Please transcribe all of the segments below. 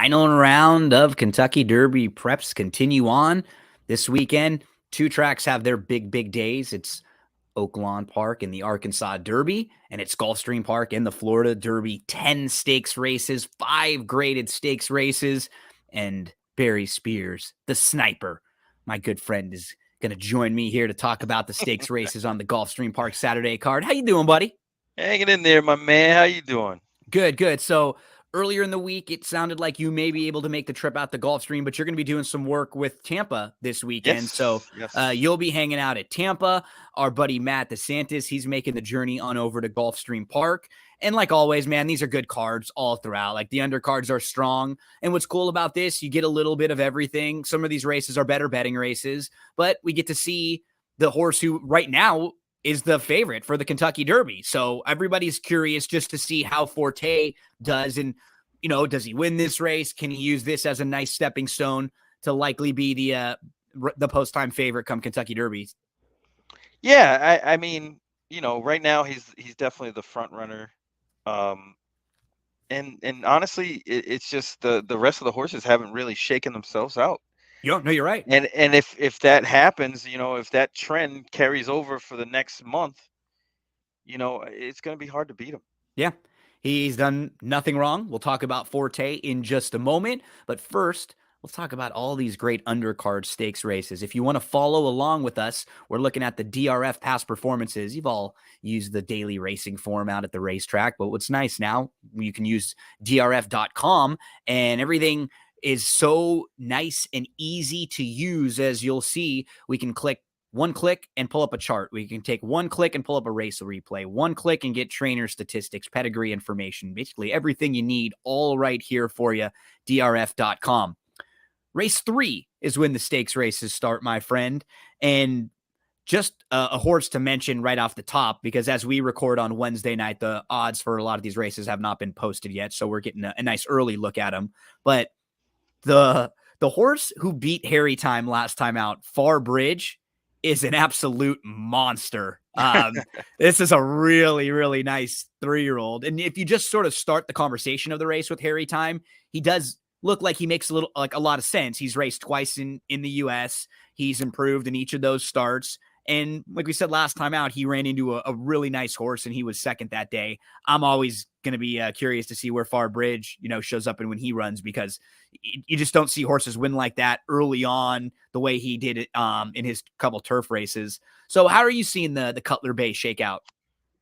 Final round of Kentucky Derby preps continue on this weekend. Two tracks have their big days. It's Oaklawn Park in the Arkansas Derby, and it's Gulfstream Park in the Florida Derby. 10 stakes races, 5 graded stakes races, and Barry Spears, the sniper, my good friend, is going to join me here to talk about the stakes races on the Gulfstream Park Saturday card. How you doing, buddy? Hanging in there, my man. How you doing? Good. So earlier in the week, it sounded like you may be able to make the trip out to Gulfstream, but you're going to be doing some work with Tampa this weekend. So Yes, yes. you'll be hanging out at Tampa. Our buddy Matt DeSantis, he's making the journey on over to Gulfstream Park. And like always, man, these are good cards all throughout. Like the undercards are strong. And what's cool about this, you get a little bit of everything. Some of these races are better betting races, but we get to see the horse who right now is the favorite for the Kentucky Derby. So everybody's curious just to see how Forte does. And, does he win this race? Can he use this as a nice stepping stone to likely be the post-time favorite come Kentucky Derby? Yeah, I mean, right now he's definitely the front runner. Um, and honestly, it's just the rest of the horses haven't really shaken themselves out. No, you're right. And if that happens, if that trend carries over for the next month, it's going to be hard to beat him. Yeah, he's done nothing wrong. We'll talk about Forte in just a moment. But first, let's talk about all these great undercard stakes races. If you want to follow along with us, we're looking at the DRF past performances. You've all used the daily racing form out at the racetrack, but what's nice now, you can use drf.com and everything is so nice and easy to use. As you'll see, we can click one click and pull up a chart. We can take one click and pull up a race replay, one click and get trainer statistics, pedigree information, basically everything you need all right here for you, drf.com. Race 3 is when the stakes races start, my friend. And just a horse to mention right off the top, because as we record on Wednesday night, the odds for a lot of these races have not been posted yet. So we're getting a nice early look at them. But the horse who beat Harry Time last time out, Far Bridge, is an absolute monster. This is a really nice 3-year-old. And if you just sort of start the conversation of the race with Harry Time, he does look like he makes a lot of sense. He's raced twice in the US. He's improved in each of those starts. And like we said last time out, he ran into a really nice horse and he was second that day. I'm always going to be curious to see where Far Bridge, shows up and when he runs, because you just don't see horses win like that early on the way he did it in his couple turf races. So how are you seeing the Cutler Bay shake out?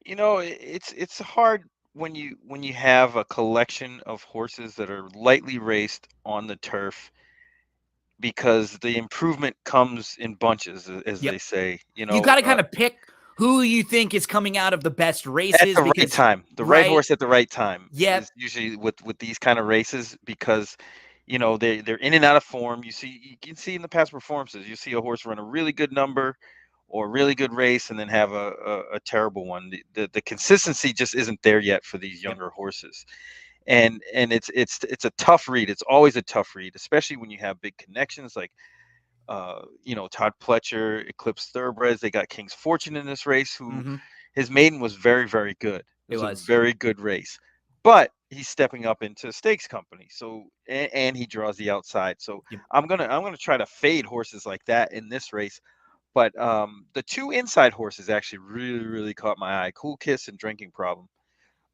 It's hard when you have a collection of horses that are lightly raced on the turf because the improvement comes in bunches, as Yep. they say. You got to kind of pick who you think is coming out of the best At races the right because, time, the right right? horse at the right time Yep. is usually with these kind of races because they're in and out of form. You can see in the past performances, you see a horse run a really good number or a really good race and then have a terrible one. The consistency just isn't there yet for these Yep. younger horses. And it's a tough read. It's always a tough read, especially when you have big connections like Todd Pletcher, Eclipse Thoroughbreds. They got King's Fortune in this race, who Mm-hmm. his maiden was very good. It It was a was. very good race, but he's stepping up into stakes company. So and he draws the outside. So Yep. I'm gonna try to fade horses like that in this race. But the two inside horses actually really caught my eye: Cool Kiss and Drinking Problem.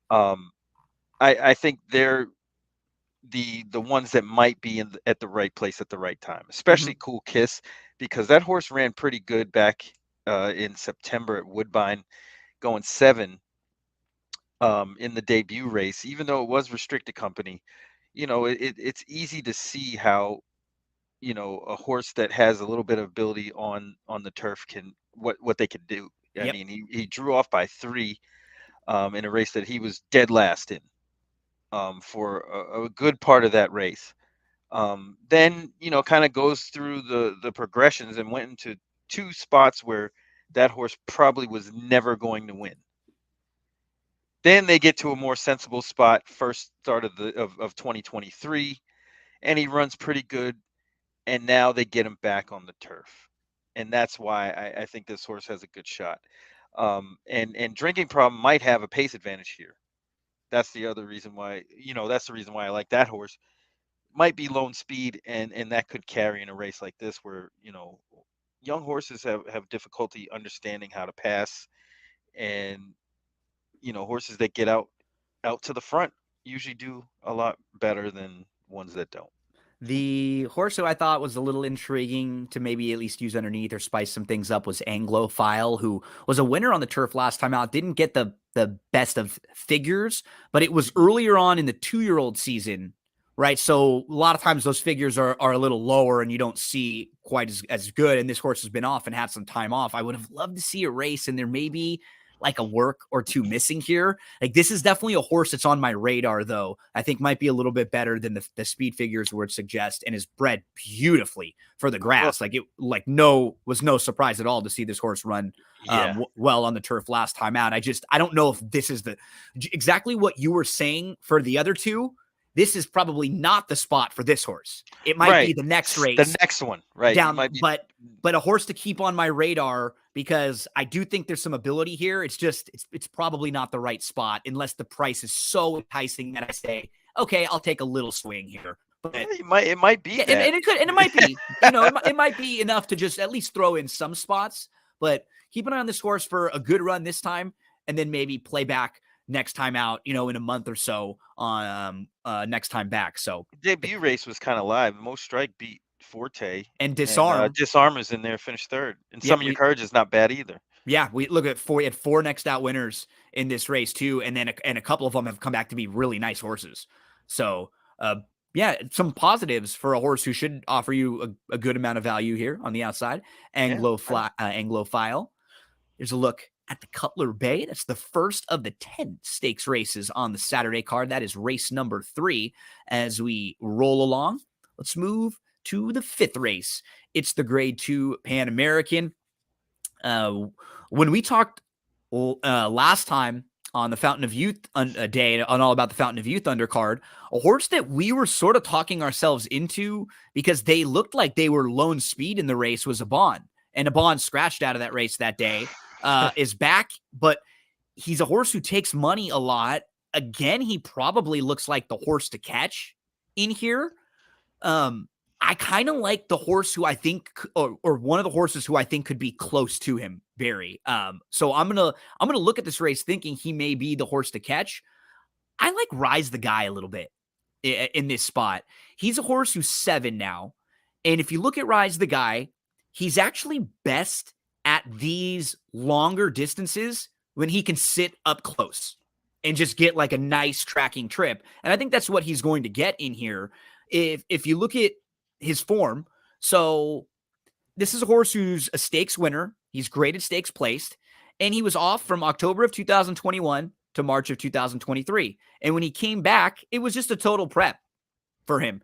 Um, I think they're the ones that might be at the right place at the right time, Mm-hmm. especially Cool Kiss, because that horse ran pretty good back in September at Woodbine, going 7 in the debut race, even though it was restricted company. It's easy to see how a horse that has a little bit of ability on the turf can what they can do. I Yep. mean, he drew off by 3 in a race that he was dead last in for a good part of that race. Then kind of goes through the progressions and went into 2 spots where that horse probably was never going to win. Then they get to a more sensible spot, first start of 2023, and he runs pretty good. And now they get him back on the turf, and that's why I think this horse has a good shot. And Drinking Problem might have a pace advantage here. That's the other reason why. That's the reason why I like that horse. might be lone speed, and that could carry in a race like this where, young horses have difficulty understanding how to pass, and horses that get out to the front usually do a lot better than ones that don't. The horse who I thought was a little intriguing to maybe at least use underneath or spice some things up was Anglophile, who was a winner on the turf last time out. Didn't get the best of figures, but it was earlier on in the 2-year-old season, right? So a lot of times those figures are a little lower and you don't see quite as good. And this horse has been off and had some time off. I would have loved to see a race, and there may be like a work or two missing here. Like, this is definitely a horse that's on my radar, though. I think might be a little bit better than the speed figures would suggest, and is bred beautifully for the grass. Like, it was no surprise at all to see this horse run well on the turf last time out. I don't know if this is exactly what you were saying for the other two. This is probably not the spot for this horse. It might be the next race. The next one, right. Down, but a horse to keep on my radar, because I do think there's some ability here. It's just, it's probably not the right spot unless the price is so enticing that I say, okay, I'll take a little swing here. But it might be that. And it might be, it might be enough to just at least throw in some spots, but keep an eye on this horse for a good run this time, and then maybe play back next time out, in a month or so on next time back. So debut race was kind of live. Most Strike beat Forte, and Disarm. Disarm is in there, finished third. And Some of Your Courage is not bad either. Yeah, we look at we had 4 next out winners in this race too, and then a couple of them have come back to be really nice horses. So some positives for a horse who should offer you a good amount of value here on the outside. Anglophile. There's a look at the Cutler Bay. That's the first of the 10 stakes races on the Saturday card. That is race number 3. As we roll along, let's move to the 5th race. It's the Grade 2 Pan American. When we talked last time on the Fountain of Youth day, on All About the Fountain of Youth undercard, a horse that we were sort of talking ourselves into because they looked like they were lone speed in the race was Abon. And Abon scratched out of that race that day. Is back, but he's a horse who takes money a lot. Again, he probably looks like the horse to catch in here. I kind of like the horse who I think, or one of the horses who I think could be close to him, Barry. So I'm gonna look at this race thinking he may be the horse to catch. I like Rise the Guy a little bit in this spot. He's a horse who's 7 now, and if you look at Rise the Guy, he's actually best at these longer distances when he can sit up close and just get like a nice tracking trip. And I think that's what he's going to get in here. If you look at his form, so this is a horse who's a stakes winner. He's graded stakes placed, and he was off from October of 2021 to March of 2023. And when he came back, it was just a total prep for him.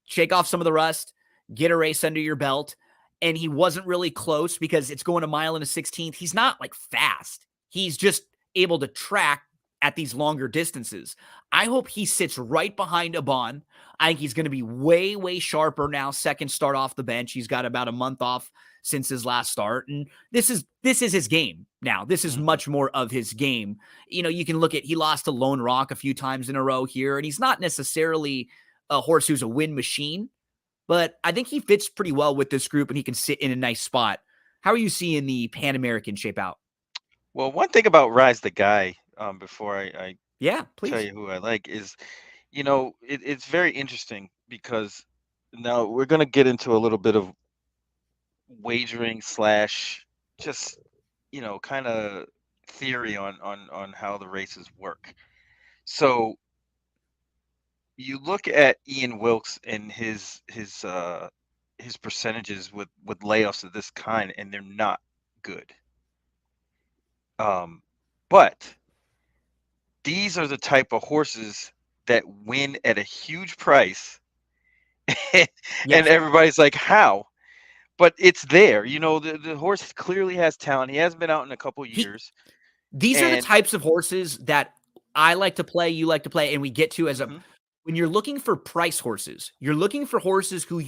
Shake off some of the rust, get a race under your belt. And he wasn't really close because it's going a mile and a 16th. He's not like fast. He's just able to track at these longer distances. I hope he sits right behind Abon. I think he's going to be way, way sharper now. Second start off the bench. He's got about a month off since his last start. And this is his game now. This is much more of his game. You can look at, he lost to Lone Rock a few times in a row here, and he's not necessarily a horse who's a win machine, but I think he fits pretty well with this group, and he can sit in a nice spot. How are you seeing the Pan American shape out? Well, one thing about Rise the Guy, before I please tell you who I like, is, it's very interesting because now we're going to get into a little bit of wagering / just, kind of theory on how the races work. So you look at Ian Wilkes and his percentages with layoffs of this kind, and they're not good. But these are the type of horses that win at a huge price, and everybody's like, how? But it's there. The horse clearly has talent. He hasn't been out in a couple years. These are the types of horses that I like to play, you like to play, and we get to as a when you're looking for price horses, you're looking for horses who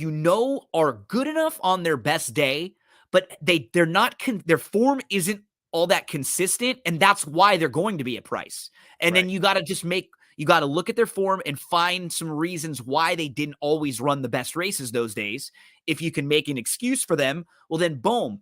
are good enough on their best day, but they're not their form isn't all that consistent, and that's why they're going to be a price. And then you got to just make You got to look at their form and find some reasons why they didn't always run the best races those days. If you can make an excuse for them, well, then boom,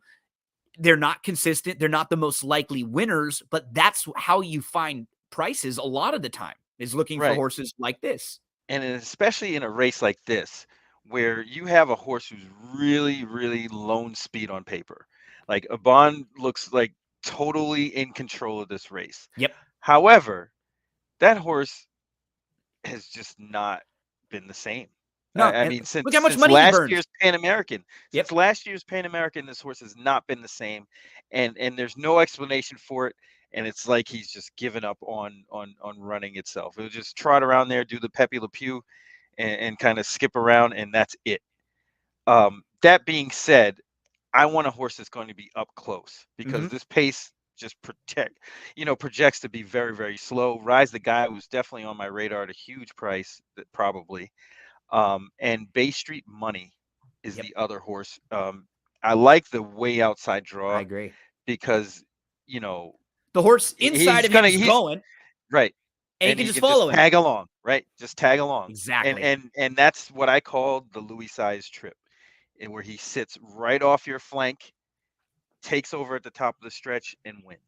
they're not consistent. They're not the most likely winners, but that's how you find prices a lot of the time, is looking for Right. horses like this. And especially in a race like this, where you have a horse who's really, really lone speed on paper. Like Aban looks like totally in control of this race. Yep. However, that horse has just not been the same. No, I and mean, since look how much since money he last burned. year's Pan American, Yep. since last year's Pan American, this horse has not been the same, and there's no explanation for it. And it's like he's just given up on running itself. It'll just trot around there, do the Pepe Le Pew, and kind of skip around, and that's it. That being said, I want a horse that's going to be up close because this pace just projects to be very, very slow. Rise the Guy was definitely on my radar at a huge price, that probably. And Bay Street Money is Yep. the other horse. I like the way outside I draw agree. because The horse inside of him is going, right, and he and can he just can just follow him. tag along, right? Just tag along. Exactly. And that's what I call the Louis size trip, and where he sits right off your flank, takes over at the top of the stretch, and wins.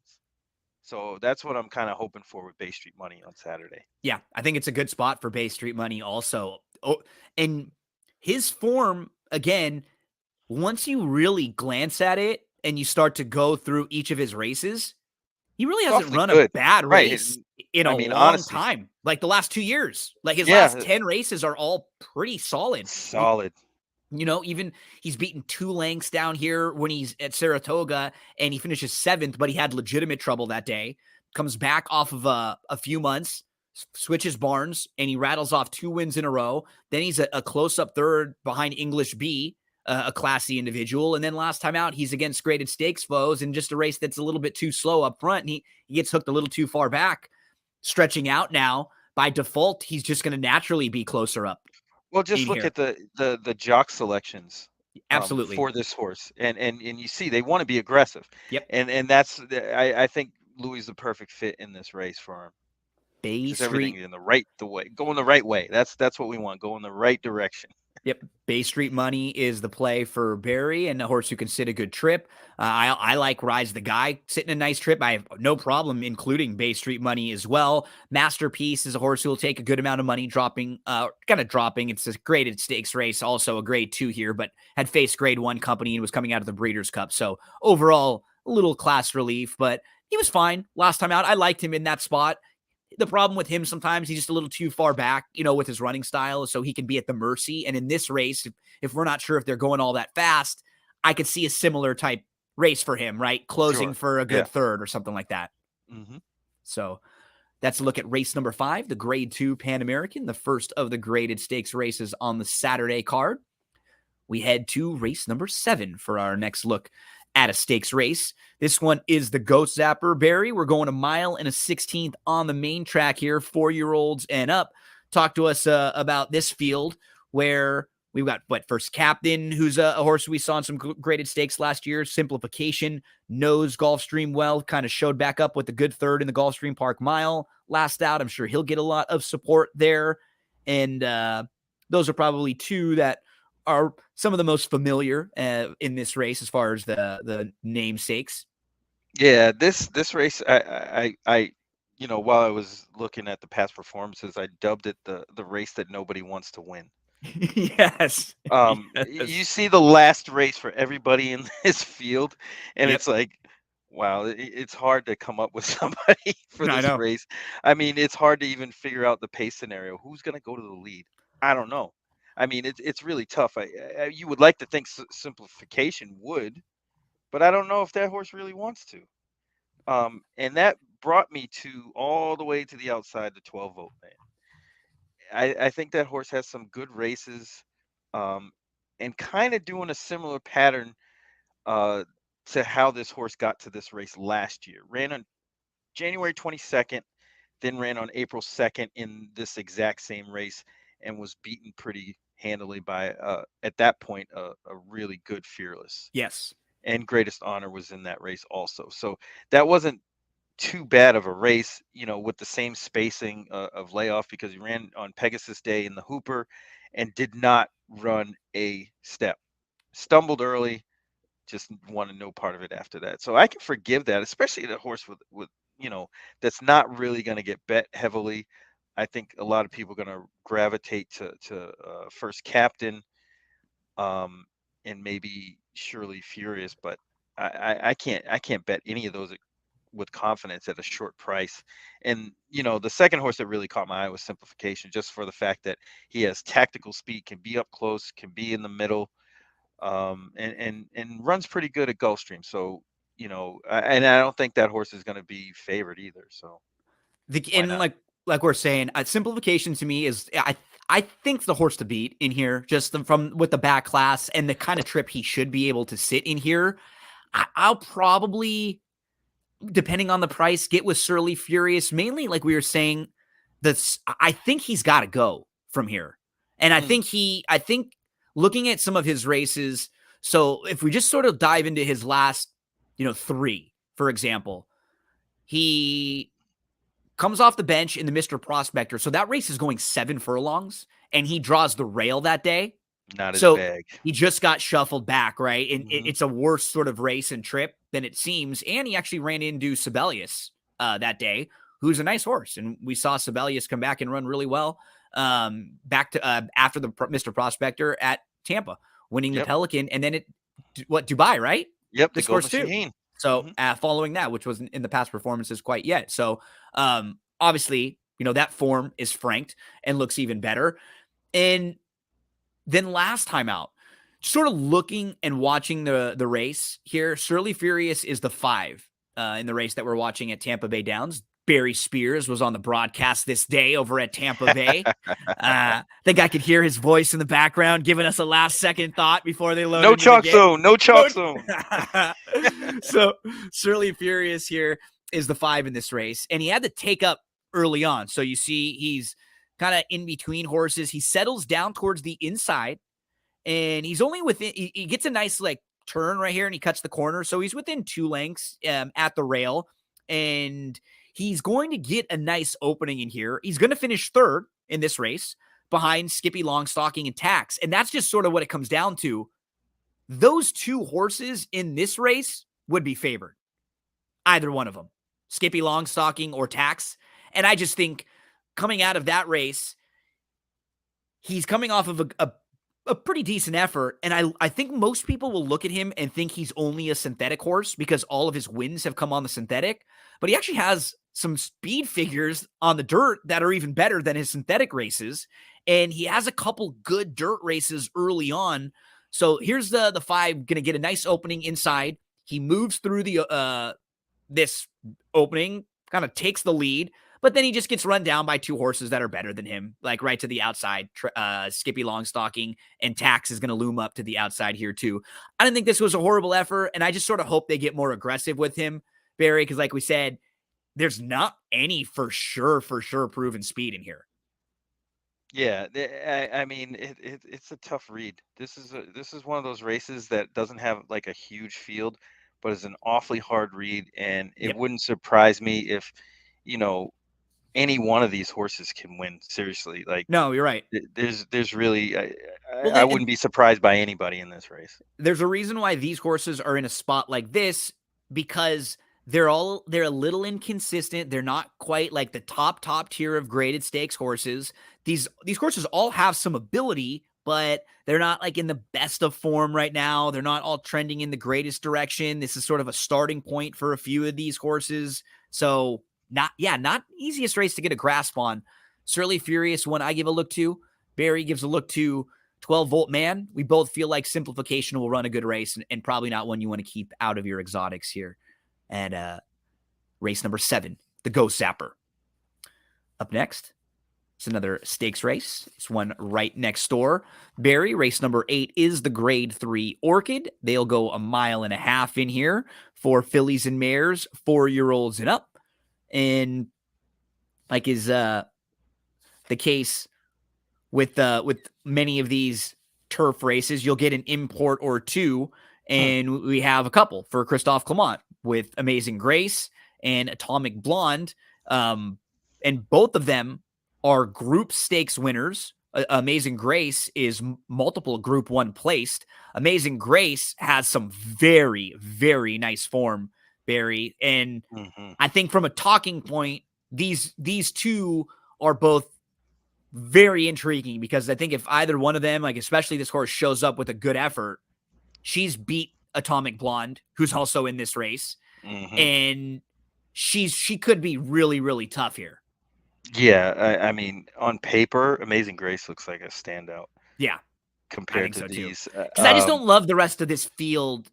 So that's what I'm kind of hoping for with Bay Street Money on Saturday. Yeah, I think it's a good spot for Bay Street Money also. Oh, and his form, again, once you really glance at it and you start to go through each of his races, he really hasn't Awfully run a good. bad Right. race in I a mean, long honestly, time. Like the last 2 years. Like his yeah, last 10 races are all pretty solid. solid. Even he's beaten 2 lengths down here when he's at Saratoga, and he finishes 7th, but he had legitimate trouble that day. Comes back off of a few months, switches barns, and he rattles off 2 wins in a row. Then he's a close-up third behind English B, a classy individual. And then last time out, he's against graded stakes foes in just a race that's a little bit too slow up front, and he gets hooked a little too far back. Stretching out now, by default, he's just going to naturally be closer up. Well, just look at the jock selections Absolutely. for this horse, and you see they want to be aggressive. Yep. And that's I think Louis is the perfect fit in this race for him. Bay Just Street. everything going the right way. That's what we want. Go in the right direction. Yep. Bay Street Money is the play for Barry, and a horse who can sit a good trip. I like Rise the Guy sitting a nice trip. I have no problem including Bay Street Money as well. Masterpiece is a horse who will take a good amount of money dropping. It's a graded stakes race, also a grade 2 here, but had faced grade 1 company and was coming out of the Breeders' Cup. So overall, a little class relief, but he was fine last time out. I liked him in that spot. The problem with him sometimes he's just a little too far back, with his running style, so he can be at the mercy. And in this race, if we're not sure if they're going all that fast, I could see a similar type race for him, right? Closing for a good third or something like that. Mm-hmm. So that's a look at race number 5, the grade 2 Pan American, the first of the graded stakes races on the Saturday card. We head to race number 7 for our next look at a stakes race. This one is the Ghost Zapper, Barry. We're going a mile and a 16th on the main track here, 4-year-olds and up. Talk to us about this field where we've got First Captain, who's a horse we saw in some graded stakes last year. Simplification knows Gulfstream well, kind of showed back up with a good third in the Gulfstream Park Mile last out. I'm sure he'll get a lot of support there. And those are probably 2 that are some of the most familiar in this race as far as the namesakes. Yeah, this race, I while I was looking at the past performances, I dubbed it the race that nobody wants to win. Yes. You see the last race for everybody in this field, and it's like, wow, it's hard to come up with somebody for this race. I mean, it's hard to even figure out the pace scenario. Who's going to go to the lead? I don't know. I mean, it's really tough. You would like to think Simplification would, but I don't know if that horse really wants to. And that brought me to all the way to the outside, the 12-vote man. I think that horse has some good races, and kind of doing a similar pattern to how this horse got to this race last year. Ran on January 22nd, then ran on April 2nd in this exact same race, and was beaten pretty handily by, at that point, a really good Fearless. Yes. And Greatest Honor was in that race also. So that wasn't too bad of a race, with the same spacing of layoff, because he ran on Pegasus Day in the Hooper and did not run a step. Stumbled early, just wanted no part of it after that. So I can forgive that, especially the horse with that's not really going to get bet heavily. I think a lot of people are going to gravitate to First Captain, and maybe Surely Furious, but I can't bet any of those with confidence at a short price. And the second horse that really caught my eye was Simplification, just for the fact that he has tactical speed, can be up close, can be in the middle, and runs pretty good at Gulfstream. So and I don't think that horse is going to be favored either. So why And not? like we're saying, Simplification to me is I think the horse to beat in here, just from with the back class and the kind of trip he should be able to sit in here. I'll probably, depending on the price, get with Surly Furious. Mainly, like we were saying, I think he's got to go from here, and I think looking at some of his races. So if we just sort of dive into his last, 3, for example, he comes off the bench in the Mr. Prospector. So that race is going 7 furlongs, and he draws the rail that day. Not his So bag. he just got shuffled back, right? And Mhm. it's a worse sort of race and trip than it seems. And he actually ran into Sibelius that day, who's a nice horse. And we saw Sibelius come back and run really well back to after the Mr. Prospector at Tampa, winning the Yep. Pelican. And then Dubai, right? Yep. The This course Golden too. Shaheen. So Mhm. following that, which wasn't in the past performances quite yet. So obviously, that form is franked and looks even better. And then last time out, sort of looking and watching the race here, Surly Furious is the 5 in the race that we're watching at Tampa Bay Downs. Barry Spears was on the broadcast this day over at Tampa Bay. I think I could hear his voice in the background giving us a last second thought before they loaded No me chalk again. zone. No chalk zone. So Surly Furious here is the 5 in this race, and he had to take up early on. So you see he's kind of in between horses. He settles down towards the inside, and he's only within, he gets a nice like turn right here, and he cuts the corner. So he's within 2 lengths at the rail, and he's going to get a nice opening in here. He's going to finish 3rd in this race behind Skippy Longstocking and Tax. And that's just sort of what it comes down to. Those 2 horses in this race would be favored. Either one of them, Skippy Longstocking or Tax. And I just think coming out of that race, he's coming off of a pretty decent effort. And I think most people will look at him and think he's only a synthetic horse because all of his wins have come on the synthetic. But he actually has some speed figures on the dirt that are even better than his synthetic races. And he has a couple good dirt races early on. So here's the 5 going to get a nice opening inside. He moves through the this opening, kind of takes the lead, but then he just gets run down by 2 horses that are better than him, like right to the outside. Skippy Longstocking and Tax is going to loom up to the outside here too. I didn't think this was a horrible effort, and I just sort of hope they get more aggressive with him, Barry, because like we said, there's not any for sure proven speed in here. Yeah, I mean, it's a tough read. This is one of those races that doesn't have like a huge field, but is an awfully hard read, and it Yep. wouldn't surprise me if, any one of these horses can win. Seriously, like No, you're right. there's really Well, I wouldn't be surprised by anybody in this race. there's a reason why these horses are in a spot like this, because they're a little inconsistent. They're not quite like the top tier of graded stakes horses. These horses all have some ability, but they're not like in the best of form right now. They're not all trending in the greatest direction. This is sort of a starting point for a few of these horses. So not easiest race to get a grasp on. Surly Furious, one I give a look to. Barry gives a look to 12-volt man. We both feel like Simplification will run a good race, and probably not one you want to keep out of your exotics here. And race number 7, the Ghost Zapper. Up next, it's another stakes race. It's one right next door. Barry, race number 8 is the Grade 3 Orchid. They'll go 1.5 miles in here for fillies and mares, 4-year-olds and up. And like is the case with many of these turf races, you'll get an import or 2, and we have a couple for Christophe Clement with Amazing Grace and Atomic Blonde. And both of them are group stakes winners. Amazing Grace is multiple Group 1 placed. Amazing Grace has some very, very nice form, Barry. And I think from a talking point, these two are both very intriguing, because I think if either one of them, like especially this horse, shows up with a good effort, she's beat Atomic Blonde, who's also in this race, and she could be really, really tough here. Yeah, I mean, on paper, Amazing Grace looks like a standout. Yeah, compared to these. Because I just don't love the rest of this field,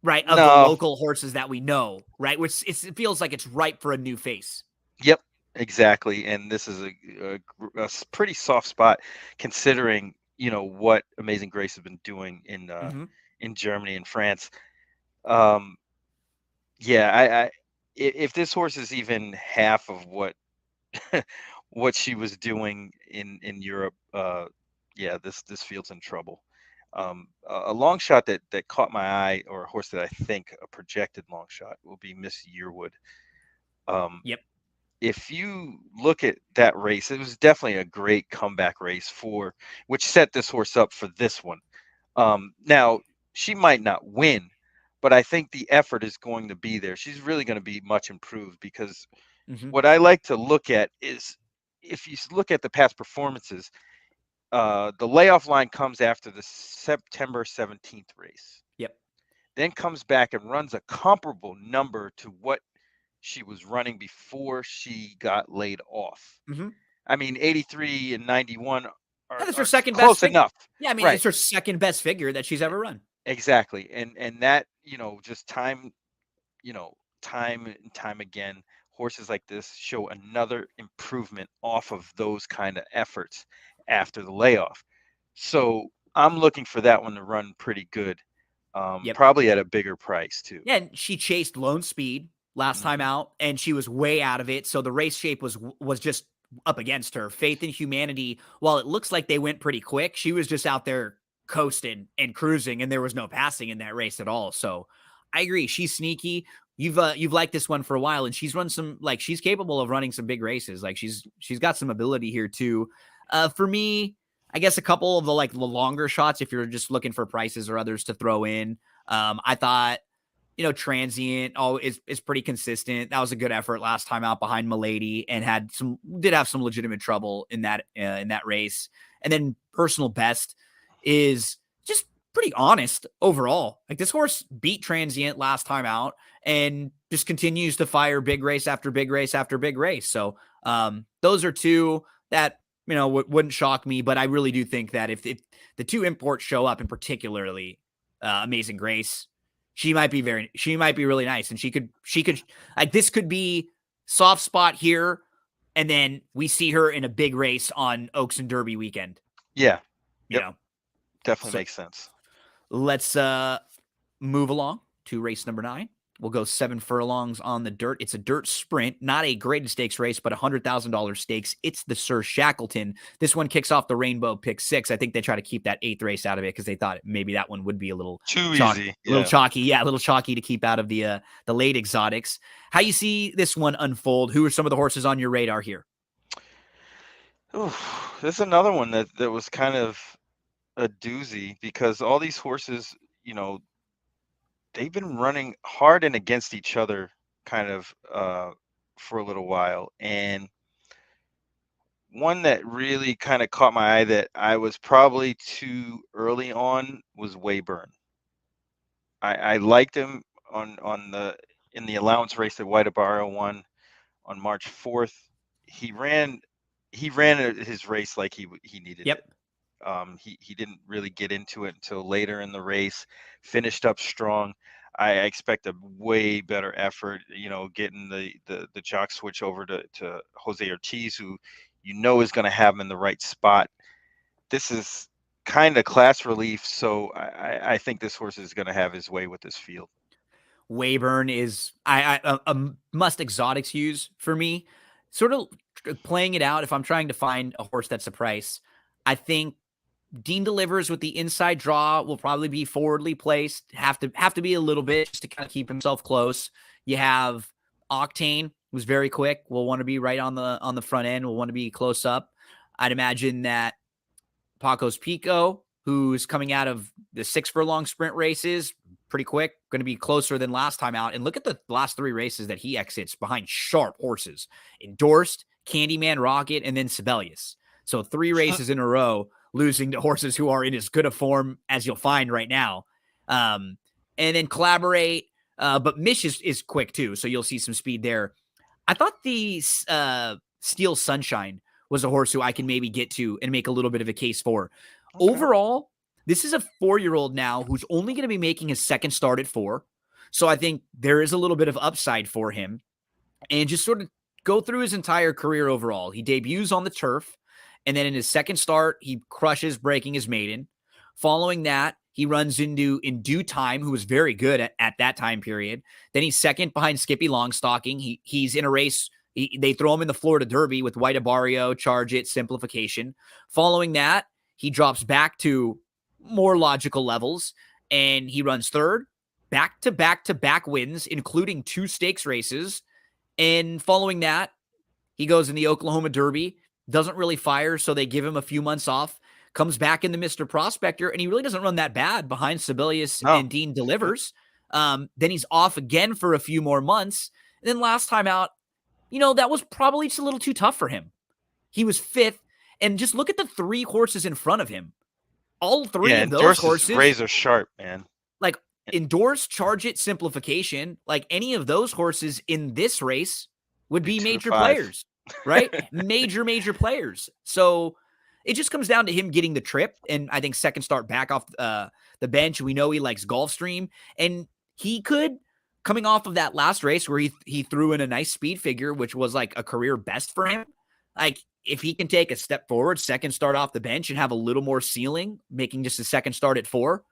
right? Of the local horses that we know, right? Which it feels like it's ripe for a new face. Yep, exactly. And this is a pretty soft spot, considering what Amazing Grace has been doing in Germany and France. Yeah, if this horse is even half of what what she was doing in Europe, yeah, this field's in trouble. A long shot that caught my eye, or a horse that I think a projected long shot, will be Miss Yearwood. Yep. If you look at that race, it was definitely a great comeback race which set this horse up for this one. Now, she might not win, but I think the effort is going to be there. She's really going to be much improved, because what I like to look at is, if you look at the past performances, the layoff line comes after the September 17th race. Yep. Then comes back and runs a comparable number to what she was running before she got laid off. I mean, 83 and 91 are her second close best enough. Yeah, I mean, it's her second best figure that she's ever run. Exactly. And that, just time and time again, horses like this show another improvement off of those kind of efforts after the layoff. So I'm looking for that one to run pretty good. Probably at a bigger price too. Yeah, and she chased Lone Speed last time out, and she was way out of it. So the race shape was just up against her. Faith in Humanity, while it looks like they went pretty quick, she was just out there coasting and cruising, and there was no passing in that race at all. So I agree, she's sneaky. You've liked this one for a while, and she's run some, like, she's capable of running some big races. Like, she's got some ability here too. For me, I guess a couple of the longer shots, if you're just looking for prices or others to throw in. I thought, Transient is pretty consistent. That was a good effort last time out behind Milady, and did have some legitimate trouble in that race. And then Personal Best is just pretty honest overall. Like, this horse beat Transient last time out and just continues to fire big race after big race after big race. So those are two that wouldn't shock me, but I really do think that if the two imports show up, and particularly Amazing Grace, she might be really nice, and she could like, this could be soft spot here, and then we see her in a big race on Oaks and Derby weekend. Yeah, definitely makes sense. Let's move along to race number 9. We'll go 7 furlongs on the dirt. It's a dirt sprint, not a graded stakes race, but $100,000 stakes. It's the Sir Shackleton. This one kicks off the Rainbow Pick 6. I think they try to keep that 8th race out of it, because they thought maybe that one would be a little too easy, a little chalky. Yeah, a little chalky to keep out of the late exotics. How you see this one unfold? Who are some of the horses on your radar here? Ooh, this is another one that was kind of a doozy, because all these horses, they've been running hard and against each other kind of for a little while. And one that really kind of caught my eye that I was probably too early on was Wayburn. I liked him in the allowance race that White won on March 4th. He ran his race like he needed it. He didn't really get into it until later in the race, finished up strong. I expect a way better effort, getting the jock switch over to Jose Ortiz, who is going to have him in the right spot. This is kind of class relief, so I think this horse is going to have his way with this field. Wayburn is a must exotics use for me. Sort of playing it out, if I'm trying to find a horse that's a price, I think Dean Delivers with the inside draw will probably be forwardly placed. Have to be a little bit just to kind of keep himself close. You have Octane was very quick. We'll want to be right on the front end. We'll want to be close up. I'd imagine that Pacos Pico, who's coming out of the 6 furlong sprint races, pretty quick, going to be closer than last time out. And look at the last 3 races that he exits behind sharp horses: Endorsed, Candyman Rocket, and then Sibelius. So 3 races in a row losing to horses who are in as good a form as you'll find right now. And then Collaborate, but Mish is quick too, so you'll see some speed there. I thought the Steel Sunshine was a horse who I can maybe get to and make a little bit of a case for. Okay. Overall, this is a 4-year-old now who's only going to be making his second start at 4. So I think there is a little bit of upside for him. And just sort of go through his entire career overall. He debuts on the turf, and then in his second start, he crushes breaking his maiden. Following that, he runs into In Due Time, who was very good at that time period. Then he's second behind Skippy Longstocking. He's in a race. They throw him in the Florida Derby with White Abarrio, Charge It, Simplification. Following that, he drops back to more logical levels, and he runs third, back-to-back-to-back wins, including 2 stakes races. And following that, he goes in the Oklahoma Derby, doesn't really fire, so they give him a few months off, comes back into Mr. Prospector, and he really doesn't run that bad behind Sibelius and Dean Delivers. Then he's off again for a few more months. And then last time out, that was probably just a little too tough for him. He was 5th, and just look at the 3 horses in front of him. All 3 of those horses, razor sharp, man. Like Endorse, Charge It, Simplification, like any of those horses in this race would be major players, right? major players. So it just comes down to him getting the trip, and I think second start back off the bench. We know he likes Gulfstream, and he could, coming off of that last race where he threw in a nice speed figure, which was like a career best for him. Like, if he can take a step forward, second start off the bench, and have a little more ceiling, making just a second start at 4,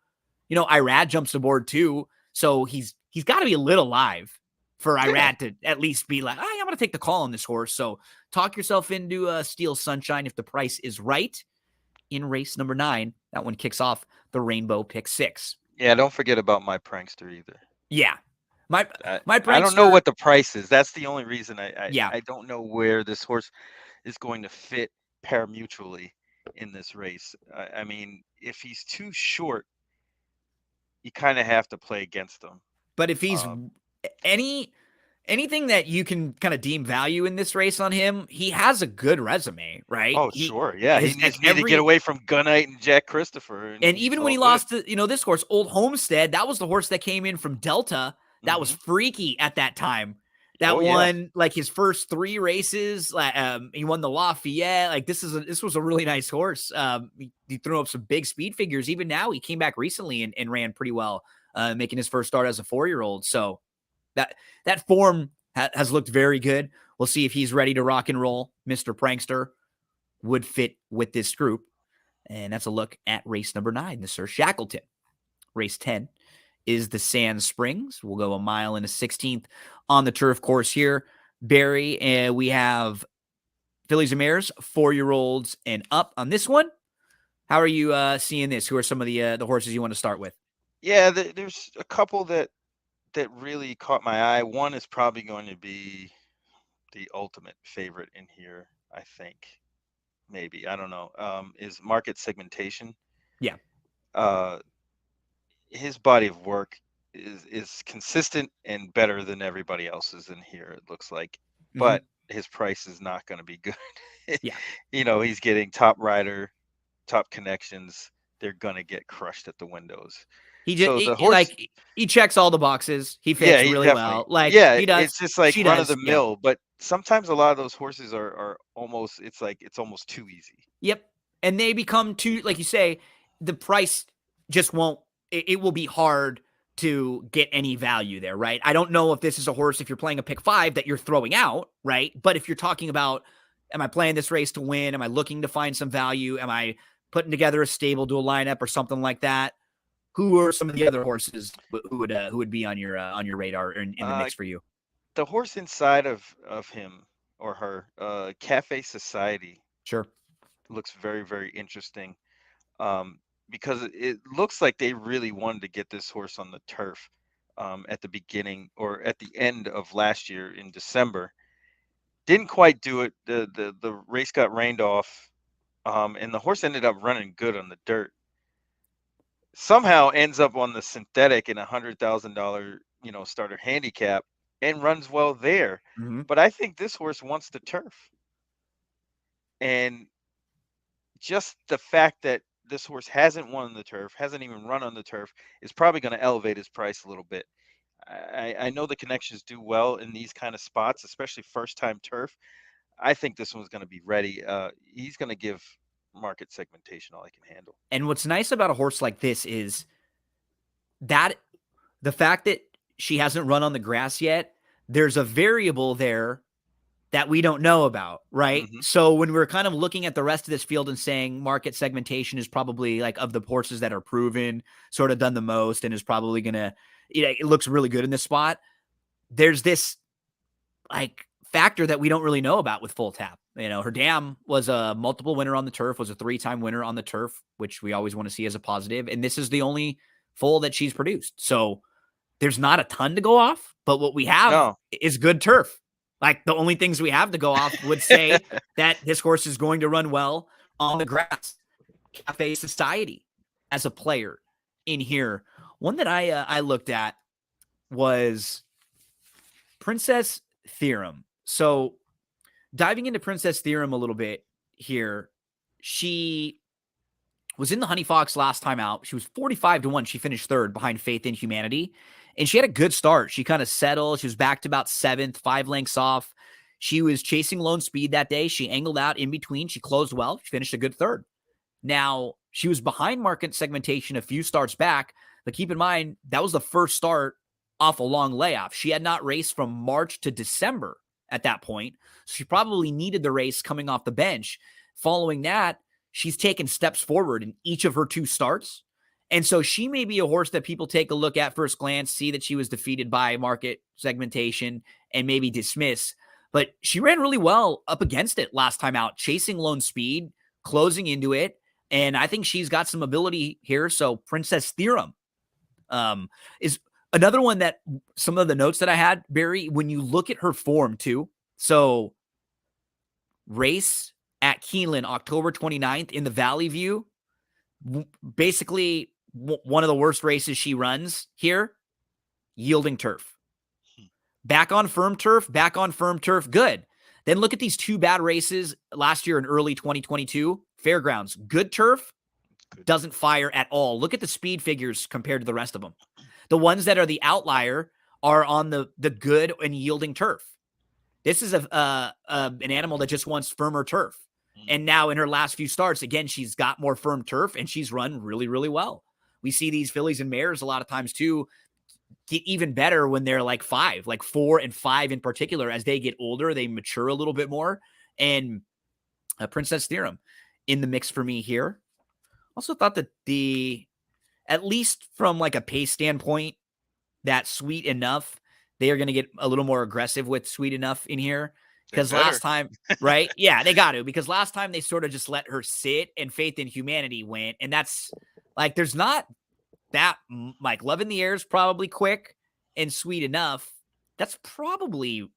Irad jumps aboard too. So he's got to be a little live for Irad to at least be like, I'm going to take the call on this horse. So talk yourself into Steel Sunshine if the price is right in race number 9. That one kicks off the Rainbow Pick 6. Yeah, don't forget about my prankster either. Yeah. My prankster, I don't know what the price is. That's the only reason I don't know where this horse is going to fit pari-mutually in this race. I mean, if he's too short, you kind of have to play against him. But if he's anything that you can kind of deem value in this race on him, he has a good resume, right? Oh, sure. Yeah. He just needs to get away from Gunite and Jack Christopher. And even when he lost to, this horse, Old Homestead, that was the horse that came in from Delta. That was freaky at that time. That won like his first 3 races. He won the Lafayette. Like this was a really nice horse. He threw up some big speed figures. Even now, he came back recently and ran pretty well, making his first start as a 4-year-old. So that form has looked very good. We'll see if he's ready to rock and roll. Mr. Prankster would fit with this group, and that's a look at race number 9, the Sir Shackleton. Race 10 is the Sand Springs. We'll go 1 mile and a 16th on the turf course here. Barry, and we have fillies and mares, 4-year-olds and up on this one. How are you seeing this? Who are some of the horses you want to start with? Yeah, there's a couple that really caught my eye. One is probably going to be the ultimate favorite in here, I think. Maybe, I don't know. Is Market Segmentation. Yeah. His body of work is consistent and better than everybody else's in here, it looks like. But his price is not going to be good. Yeah. He's getting Top Rider, Top Connections. They're going to get crushed at the windows. He checks all the boxes. He fits really well. Like, he does. It's just like run of the mill. But sometimes a lot of those horses are almost, it's almost too easy. Yep. And they become too, like you say, the price just won't, it will be hard to get any value there, right? I don't know if this is a horse, if you're playing a pick 5 that you're throwing out, right? But if you're talking about, am I playing this race to win? Am I looking to find some value? Am I putting together a stable to a lineup or something like that? Who are some of the other horses who would be on your radar in the mix for you? The horse inside of him or her, Cafe Society. Sure. Looks very, very interesting. Because it looks like they really wanted to get this horse on the turf. at the beginning or at the end of last year in December. Didn't quite do it. The race got rained off, and the horse ended up running good on the dirt. Somehow ends up on the synthetic in $100,000, starter handicap and runs well there. Mhm. But I think this horse wants the turf. And just the fact that this horse hasn't won the turf, hasn't even run on the turf, is probably going to elevate his price a little bit. I know the connections do well in these kind of spots, especially first time turf. I think this one's going to be ready. He's going to give market segmentation all he can handle. And what's nice about a horse like this is that the fact that she hasn't run on the grass yet, there's a variable there that we don't know about, right? Mhm. So when we're kind of looking at the rest of this field and saying market segmentation is probably like of the horses that are proven, sort of done the most, and is probably gonna, it looks really good in this spot. There's this like factor that we don't really know about with Full Tap. Her dam was a multiple winner on the turf, was a 3-time winner on the turf, which we always want to see as a positive. And this is the only foal that she's produced. So there's not a ton to go off, but what we have No. is good turf. Like the only things we have to go off would say that this horse is going to run well on the grass. Cafe Society as a player in here. One that I looked at was Princess Theorem. So diving into Princess Theorem a little bit here, she was in the Honey Fox last time out. She was 45-1. She finished third behind Faith in Humanity. And she had a good start. She kind of settled. She was back to about seventh, 5 lengths off. She was chasing Lone Speed that day. She angled out in between. She closed well. She finished a good third. Now, she was behind market segmentation a few starts back, but keep in mind, that was the first start off a long layoff. She had not raced from March to December at that point. So she probably needed the race coming off the bench. Following that, she's taken steps forward in each of her 2 starts. And so she may be a horse that people take a look at first glance, see that she was defeated by market segmentation and maybe dismiss. But she ran really well up against it last time out, chasing Lone Speed, closing into it. And I think she's got some ability here. So Princess Theorem is another one that some of the notes that I had, Barry, when you look at her form too. So race at Keeneland, October 29th in the Valley View, basically one of the worst races she runs here, yielding turf. Back on firm turf, good. Then look at these 2 bad races last year in early 2022. Fairgrounds, good turf, doesn't fire at all. Look at the speed figures compared to the rest of them. The ones that are the outlier are on the good and yielding turf. This is an animal that just wants firmer turf. And now in her last few starts, again, she's got more firm turf and she's run really, really well. We see these fillies and mares a lot of times too get even better when they're like 5, like 4 and 5 in particular. As they get older, they mature a little bit more. And Princess Theorem in the mix for me here. Also thought that at least from like a pace standpoint, that Sweet Enough, they are going to get a little more aggressive with Sweet Enough in here. Because last time, right? Yeah, they got to. Because last time they sort of just let her sit and Faith in Humanity went. And that's like, there's not that, like, Love in the Air is probably quick and Sweet Enough. That's probably,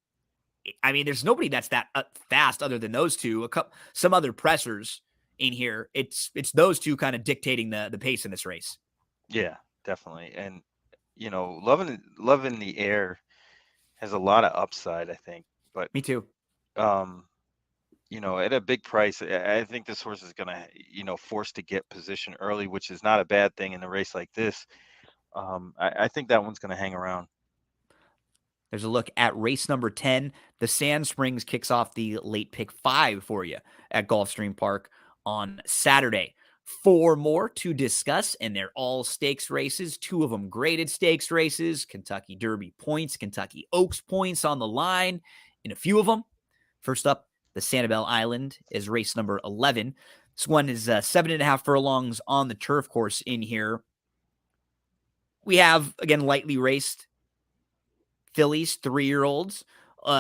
I mean, there's nobody that's that fast other than those two. Some other pressers in here. It's those two kind of dictating the pace in this race. Yeah, definitely. And, Love in the Air has a lot of upside, I think. But me too. At a big price, I think this horse is going to, forced to get position early, which is not a bad thing in a race like this. I think that one's going to hang around. There's a look at race number 10. The Sand Springs kicks off the late pick 5 for you at Gulfstream Park on Saturday. 4 more to discuss, and they're all stakes races. 2 of them graded stakes races. Kentucky Derby points, Kentucky Oaks points on the line in a few of them. First up, the Sanibel Island is race number 11. This one is 7.5 furlongs on the turf course in here. We have, again, lightly raced fillies, 3-year-olds.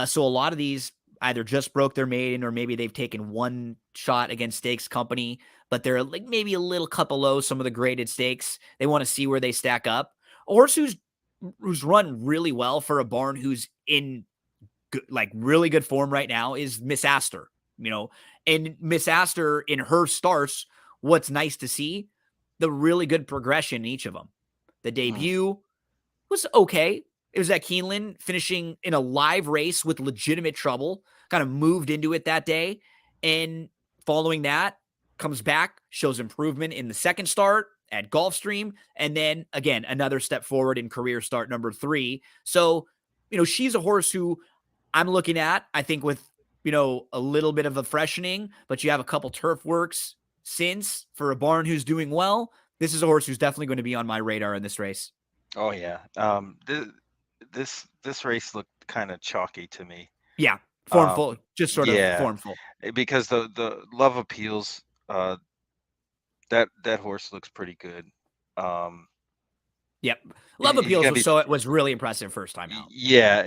So a lot of these either just broke their maiden or maybe they've taken one shot against Stakes Company, but they're like maybe a little cut below some of the graded stakes. They want to see where they stack up. A horse who's who's run really well for a barn who's in like really good form right now is Miss Astor, and Miss Astor in her starts, what's nice to see, the really good progression in each of them. The debut was okay. It was at Keeneland, finishing in a live race with legitimate trouble, kind of moved into it that day. And following that, comes back, shows improvement in the second start at Gulfstream. And then again, another step forward in career start number 3. So, she's a horse who I'm looking at, I think, with, a little bit of a freshening, but you have a couple turf works since for a barn who's doing well. This is a horse who's definitely going to be on my radar in this race. Oh yeah. This race looked kind of chalky to me. Yeah, formful, just sort of formful. Because the Love Appeals, that horse looks pretty good. Yep, Love Appeals was really impressive first time out. Yeah,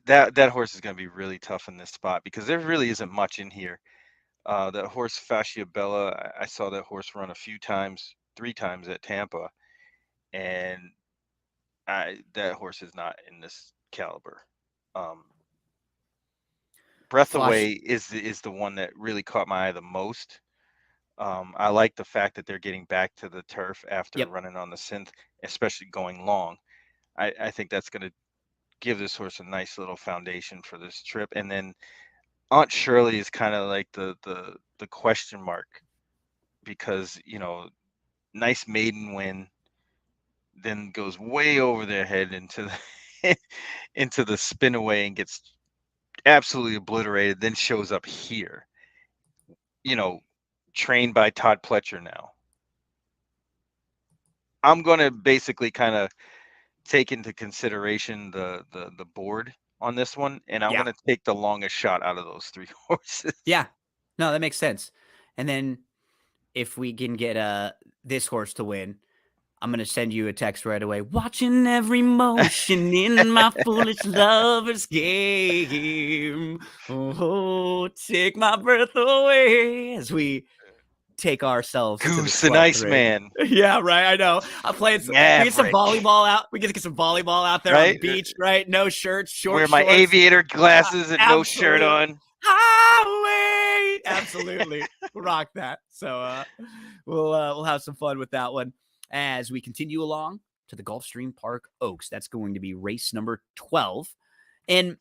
that horse is going to be really tough in this spot because there really isn't much in here. That horse Fascia Bella, I saw that horse run a few times, 3 times at Tampa, and that horse is not in this caliber. Breath Away is the one that really caught my eye the most. I like the fact that they're getting back to the turf after running on the synth, especially going long. I think that's going to give this horse a nice little foundation for this trip. And then Aunt Shirley is kind of like the question mark because, nice maiden win, then goes way over their head into the into the spin away and gets absolutely obliterated, then shows up here. Trained by Todd Pletcher now. I'm going to basically kind of take into consideration the board on this one, and I'm going to take the longest shot out of those 3 horses. Yeah. No, that makes sense. And then if we can get this horse to win, I'm going to send you a text right away. Watching every motion in my foolish lover's game. Oh, take my breath away as we take ourselves Goose and Iceman. Yeah, right. I know. I'm playing we get some volleyball out. We get some volleyball out there on the beach, right? No shirts, short Wear my aviator glasses and no shirt on. Highway. Absolutely. We'll rock that. So we'll have some fun with that one as we continue along to the Gulfstream Park Oaks. That's going to be race number 12. And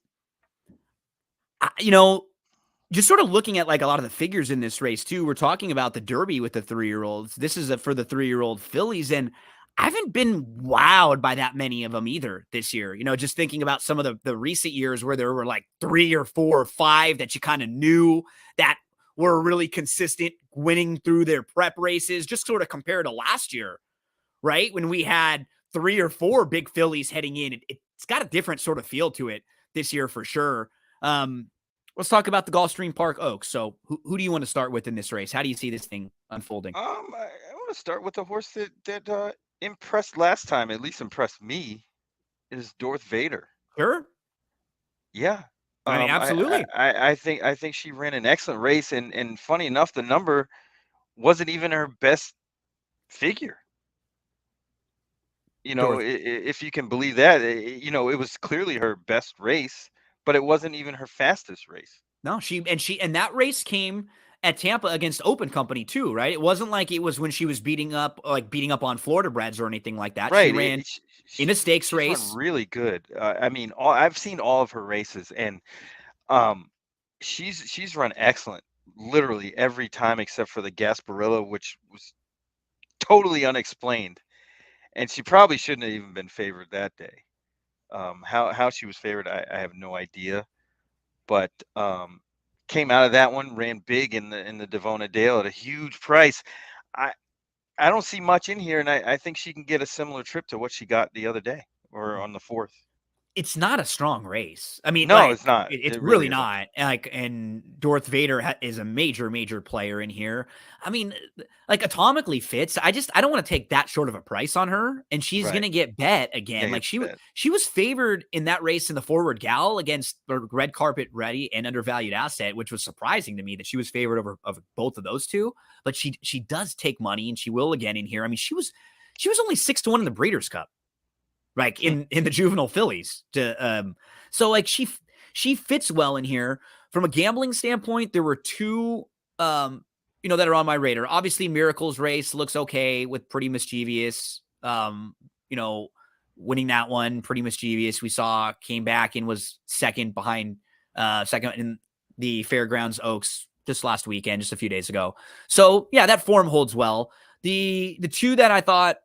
just sort of looking at like a lot of the figures in this race too. We're talking about the Derby with the 3-year-olds. This is for the 3-year-old fillies. And I haven't been wowed by that many of them either this year. Just thinking about some of the recent years where there were like 3 or 4 or 5 that you kind of knew that were really consistent winning through their prep races, just sort of compared to last year, right? When we had 3 or 4 big fillies heading in, it's got a different sort of feel to it this year for sure. Let's talk about the Gulfstream Park Oaks. So who do you want to start with in this race? How do you see this thing unfolding? I want to start with the horse that impressed last time, at least impressed me, is Dorth Vader. Sure. Yeah. I mean, absolutely. I think she ran an excellent race, and funny enough, the number wasn't even her best figure. If you can believe that, it was clearly her best race, but it wasn't even her fastest race. No, and that race came at Tampa against Open Company too, right? It wasn't like it was when she was beating up on Florida breds or anything like that. Right. She ran in a stakes race. Really good. I've seen all of her races, and she's run excellent literally every time except for the Gasparilla, which was totally unexplained. And she probably shouldn't have even been favored that day. How she was favored, I have no idea. But came out of that one, ran big in the Devona Dale at a huge price. I don't see much in here, and I think she can get a similar trip to what she got the other day or on the 4th. It's not a strong race. I mean, no, it's not. It's really not. And Dorth Vader is a major player in here. I mean, atomically fits. I don't want to take that short of a price on her, and she's going to get bet again. She was favored in that race in the Forward Gal against the Red Carpet Ready and Undervalued Asset, which was surprising to me that she was favored over both of those two. But she does take money, and she will again in here. I mean, she was only 6-1 in the Breeders' Cup. like in the juvenile fillies. So like she fits well in here. From a gambling standpoint, there were two that are on my radar. Obviously, Miracle's race looks okay with Pretty Mischievous. Winning that one, Pretty Mischievous. We saw came back and was second in the Fairgrounds Oaks just last weekend, just a few days ago. So yeah, that form holds well. The two that I thought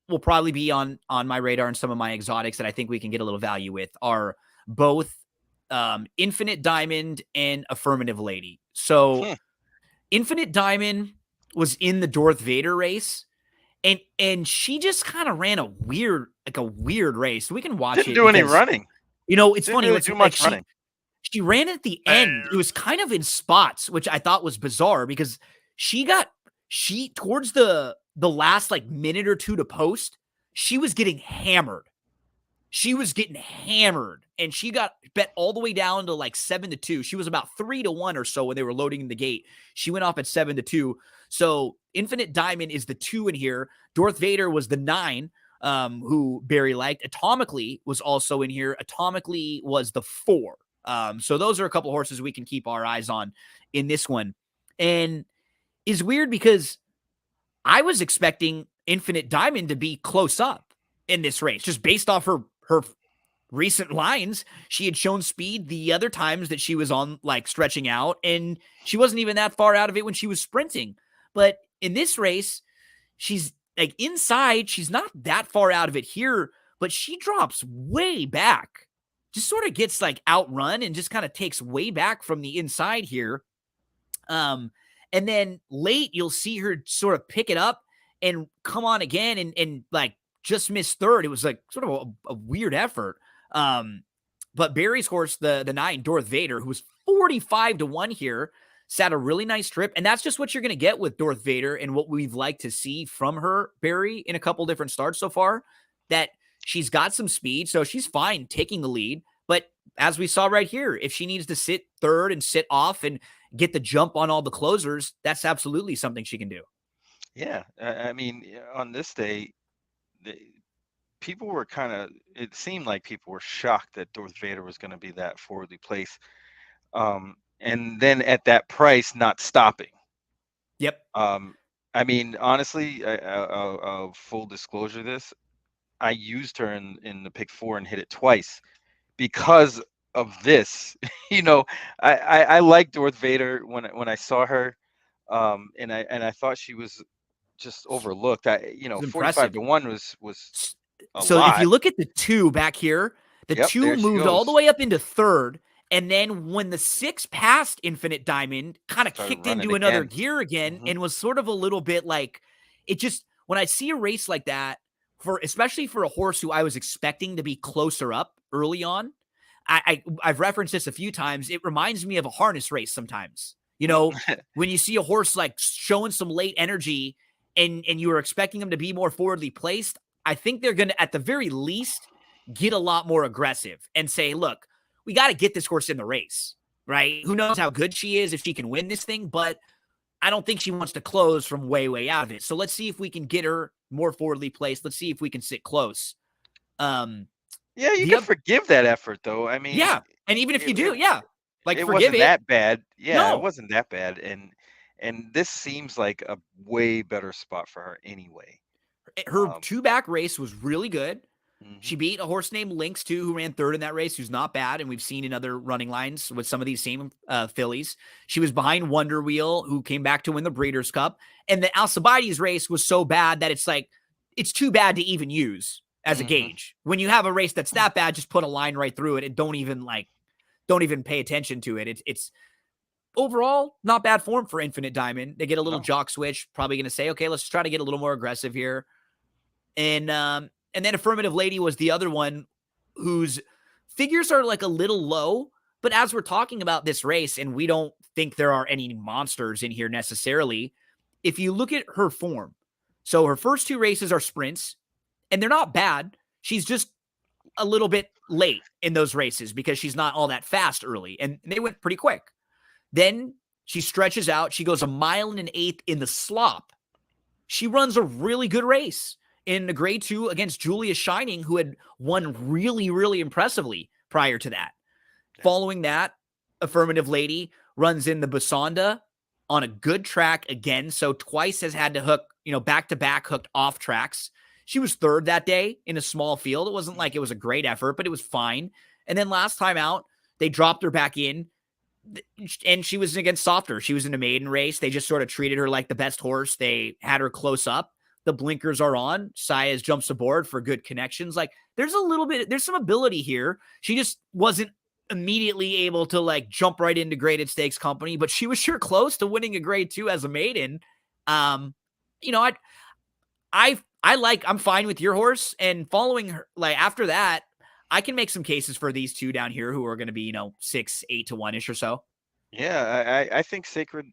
will probably be on my radar and some of my exotics that I think we can get a little value with are both Infinite Diamond and Affirmative Lady. So Infinite Diamond was in the Darth Vader race, and she just kind of ran a weird race. We can watch Didn't it. do any running. It's Didn't funny. really do much running. She ran at the end. It was kind of in spots, which I thought was bizarre because she towards the last like minute or two to post, she was getting hammered. And she got bet all the way down to like 7-2. She was about 3-1 or so when they were loading the gate. She went off at 7-2. So Infinite Diamond is the 2 in here. Darth Vader was the 9, who Barry liked. Atomically was also in here. Atomically was the 4. So those are a couple horses we can keep our eyes on in this one. And is weird because I was expecting Infinite Diamond to be close up in this race, just based off her recent lines. She had shown speed the other times that she was on, like, stretching out, and she wasn't even that far out of it when she was sprinting. But in this race, she's like inside. She's not that far out of it here, but she drops way back. Just sort of gets like outrun and just kind of takes way back from the inside here. And then late, you'll see her sort of pick it up and come on again and like just miss third. It was like sort of a weird effort. But Barry's horse, the 9, Darth Vader, who was 45-1 here, sat a really nice trip. And that's just what you're going to get with Darth Vader and what we've liked to see from her, Barry, in a couple different starts so far, that she's got some speed. So she's fine taking the lead. But as we saw right here, if she needs to sit third and sit off and get the jump on all the closers, that's absolutely something she can do. Yeah. I mean, on this day, people were it seemed like people were shocked that Darth Vader was going to be that forwardly placed. And then at that price, not stopping. Yep. I mean, honestly, full disclosure, I used her in the pick 4 and hit it twice because of this. I liked Darth Vader when I saw her, and I thought she was just overlooked. 45-1 was so lot. If you look at the 2 back here, the 2 moved all the way up into third. And then when the 6 passed Infinite Diamond, kind of kicked into another gear again, and was sort of a little bit like, it just, when I see a race like that, especially for a horse who I was expecting to be closer up early on, I've referenced this a few times. It reminds me of a harness race sometimes. When you see a horse like showing some late energy and you were expecting them to be more forwardly placed, I think they're going to, at the very least, get a lot more aggressive and say, look, we got to get this horse in the race, right? Who knows how good she is, if she can win this thing, but I don't think she wants to close from way, way out of it. So let's see if we can get her more forwardly placed. Let's see if we can sit close. Yeah, you can forgive that effort, though. I mean, yeah, and even if you do, like, it wasn't that bad. Yeah, no. It wasn't that bad, and this seems like a way better spot for her anyway. Her 2-back race was really good. She beat a horse named Lynx, too, who ran third in that race, who's not bad, and we've seen in other running lines with some of these same fillies. She was behind Wonder Wheel, who came back to win the Breeders' Cup. And the Alcibiades race was so bad that it's like, it's too bad to even use as a gauge. When you have a race that's that bad, just put a line right through it and don't even pay attention to it. It's overall not bad form for Infinite Diamond. They get a little jock switch, probably going to say, okay, let's try to get a little more aggressive here. And then Affirmative Lady was the other one whose figures are like a little low. But as we're talking about this race, and we don't think there are any monsters in here necessarily, if you look at her form, so her first 2 races are sprints, and they're not bad. She's just a little bit late in those races because she's not all that fast early, and they went pretty quick. Then she stretches out. She goes 1.125 miles in the slop. She runs a really good race. in the grade 2 against Julia Shining, who had won really, really impressively prior to that. Yeah. Following that, Affirmative Lady runs in the Basanda on a good track again. So twice has had to hook, back-to-back hooked off tracks. She was third that day in a small field. It wasn't like it was a great effort, but it was fine. And then last time out, they dropped her back in, and she was against Softer. She was in a maiden race. They just sort of treated her like the best horse. They had her close up. The blinkers are on. Saez jumps aboard for good connections. Like, there's some ability here. She just wasn't immediately able to like jump right into graded stakes company, but she was sure close to winning a grade 2 as a maiden. I'm fine with your horse, and following her, like after that, I can make some cases for these two down here who are going to be, 6, 8 to 1-ish or so. Yeah, I think Sacred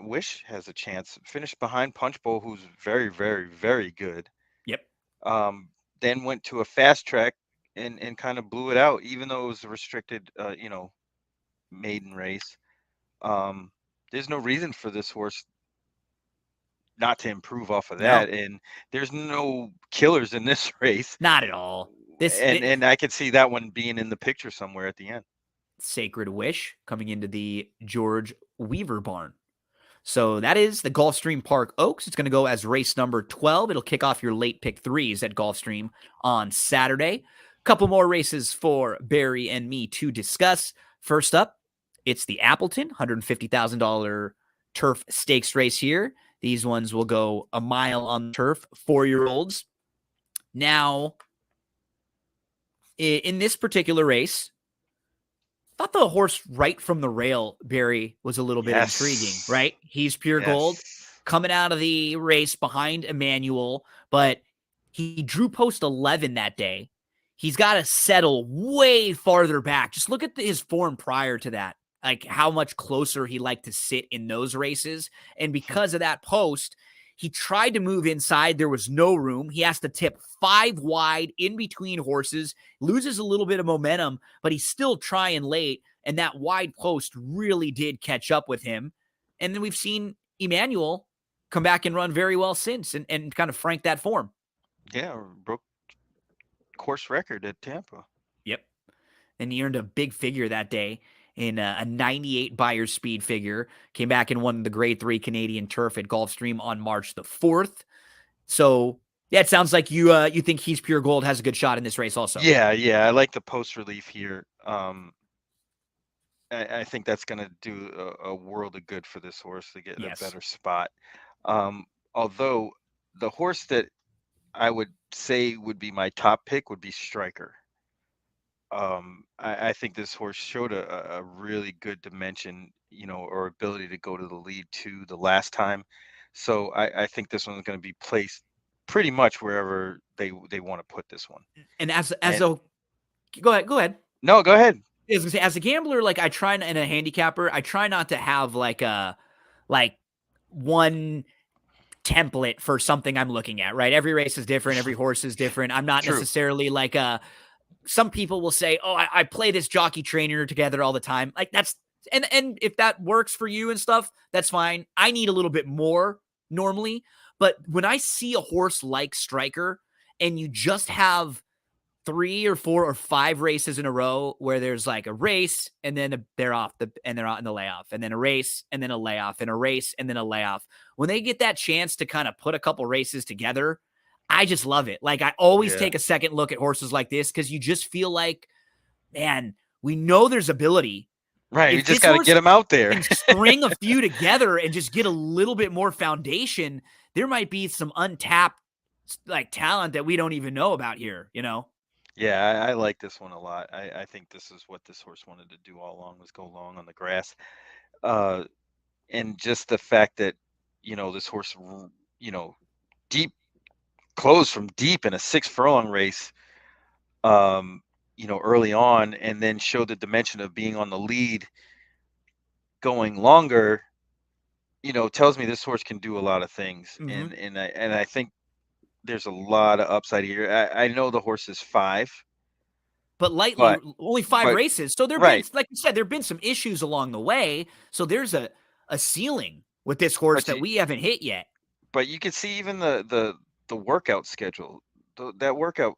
Wish has a chance. Finished behind Punch Bowl, who's very, very, very good. Yep. Then went to a fast track and kind of blew it out, even though it was a restricted, maiden race. There's no reason for this horse not to improve off of that, and there's no killers in this race. Not at all. And I could see that one being in the picture somewhere at the end. Sacred Wish coming into the George Weaver barn. So that is the Gulfstream Park Oaks. It's going to go as race number 12. It'll kick off your late pick 3s at Gulfstream on Saturday. Couple more races for Barry and me to discuss. First up, it's the Appleton $150,000 turf stakes race here. These ones will go a mile on turf, 4-year-olds. Now, in this particular race, I thought the horse right from the rail, Barry, was a little bit intriguing, right? He's Pure Gold coming out of the race behind Emmanuel, but he drew post 11 that day. He's got to settle way farther back. Just look at his form prior to that, like how much closer he liked to sit in those races. And because of that post, he tried to move inside. There was no room. He has to tip 5 wide in between horses, loses a little bit of momentum, but he's still trying late. And that wide post really did catch up with him. And then we've seen Emmanuel come back and run very well since and kind of frank that form. Yeah, broke course record at Tampa. Yep. And he earned a big figure that day in a 98 Buyer's Speed figure. Came back and won the Grade 3 Canadian Turf at Gulfstream on March the 4th. So, yeah, it sounds like you think He's Pure Gold has a good shot in this race also. Yeah, I like the post relief here. I think that's going to do a world of good for this horse to get a better spot. Although the horse that I would say would be my top pick would be Striker. I think this horse showed a really good dimension, or ability to go to the lead too the last time. So I think this one's going to be placed pretty much wherever they want to put this one. And go ahead. No, go ahead. As a gambler, like I try, and a handicapper, I try not to have like one template for something I'm looking at, right? Every race is different. Every horse is different. I'm not necessarily like some people will say, oh, I play this jockey trainer together all the time. Like that's, and if that works for you and stuff, that's fine. I need a little bit more normally. But when I see a horse like Striker and you just have 3 or 4 or 5 races in a row where there's like a race and then they're off and they're out in the layoff, and then a race and then a layoff, and a race and then a layoff. When they get that chance to kind of put a couple races together, I just love it. Like I always take a second look at horses like this because you just feel like, man, we know there's ability. Right. You just got to get them out there and string a few together and just get a little bit more foundation. There might be some untapped like talent that we don't even know about here, Yeah, I like this one a lot. I think this is what this horse wanted to do all along, was go long on the grass. And just the fact that, this horse, deep closed from deep in a 6-furlong race, early on, and then showed the dimension of being on the lead going longer, tells me this horse can do a lot of things. Mm-hmm. And I think there's a lot of upside here. I know the horse is 5, but only 5 races. So been, like you said, there've been some issues along the way. So there's a ceiling with this horse that we haven't hit yet. But you can see even the the workout schedule, that workout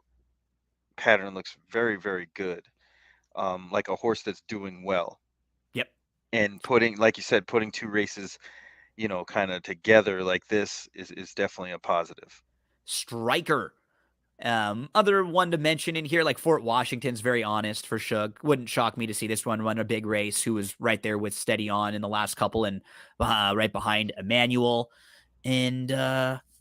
pattern looks very, very good. Like a horse that's doing well. Yep. And putting, like you said, putting two races, kind of together like this is definitely a positive. Striker. Other one to mention in here, like Fort Washington's very honest for Shug. Wouldn't shock me to see this one run a big race, who was right there with Steady On in the last couple and right behind Emmanuel. And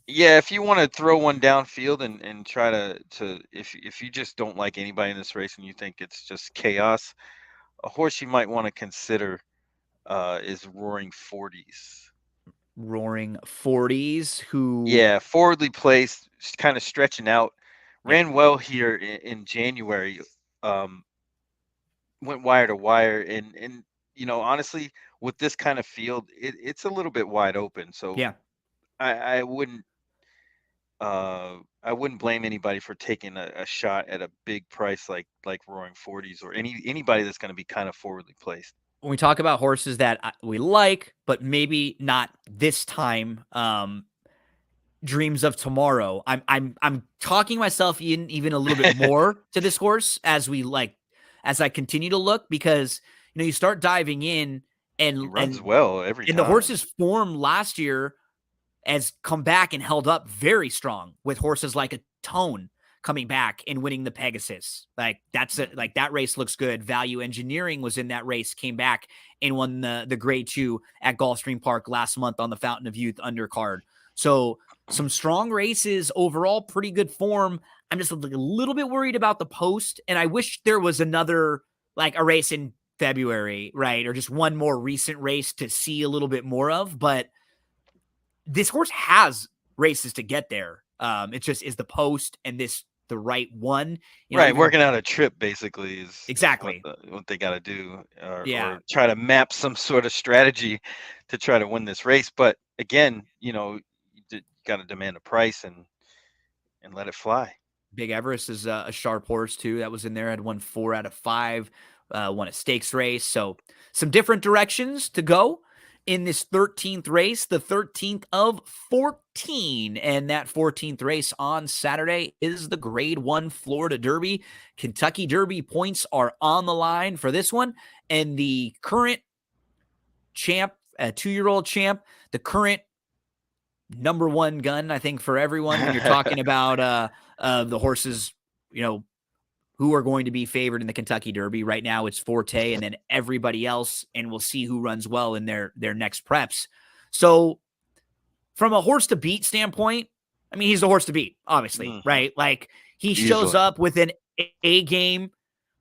Yeah, if you want to throw one downfield and try to if you just don't like anybody in this race and you think it's just chaos, a horse you might want to consider is Roaring Forties. Roaring 40s, who Yeah, forwardly placed, kind of stretching out, Yep. ran well here in January. Went wire to wire, and honestly, with this kind of field, it's a little bit wide open. So yeah, I wouldn't blame anybody for taking a shot at a big price like Roaring Forties or anybody that's going to be kind of forwardly placed. when we talk about horses that we like, but maybe not this time, Dreams of Tomorrow. I'm talking myself in even a little bit more to this horse as I continue to look, because you start diving in He runs well every and time. the horse's form last year has come back and held up very strong with horses like a Tone coming back and winning the Pegasus. Like that race looks good. Value Engineering was in that race, came back and won the grade 2 at Gulfstream Park last month on the Fountain of Youth undercard. So some strong races overall, pretty good form. I'm just a little bit worried about the post, and I wish there was another, like a race in February, right? Or just one more recent race to see a little bit more of, but this horse has races to get there. It just is the post and this the right one. Right, working out a trip basically is exactly what they got to do, Yeah. or try to map some sort of strategy to try to win this race. But again, you got to demand a price and let it fly. Big Everest is a sharp horse too. That was in there. Had won 4 out of 5, won a stakes race. So some different directions to go in this 13th race, the 13th of 14. And that 14th race on Saturday is the Grade 1 Florida Derby. Kentucky Derby points are on the line for this one. And the current champ, a 2-year-old champ, the current number one gun, I think, for everyone when you're talking about the horses, who are going to be favored in the Kentucky Derby. Right now it's Forte and then everybody else, and we'll see who runs well in their next preps. So from a horse to beat standpoint, I mean, he's the horse to beat, obviously, right? Like, he shows up with an A game.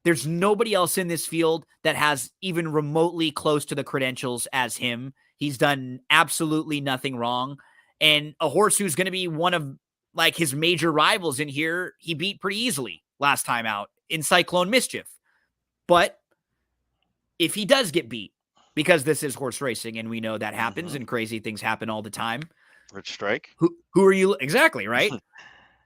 There's nobody else in this field that has even remotely close to the credentials as him. He's done absolutely nothing wrong. And a horse who's going to be one of like his major rivals in here, he beat pretty easily last time out in Cyclone Mischief. But if he does get beat, because this is horse racing and we know that happens and crazy things happen all the time. Rich Strike. Who are you? Exactly, right?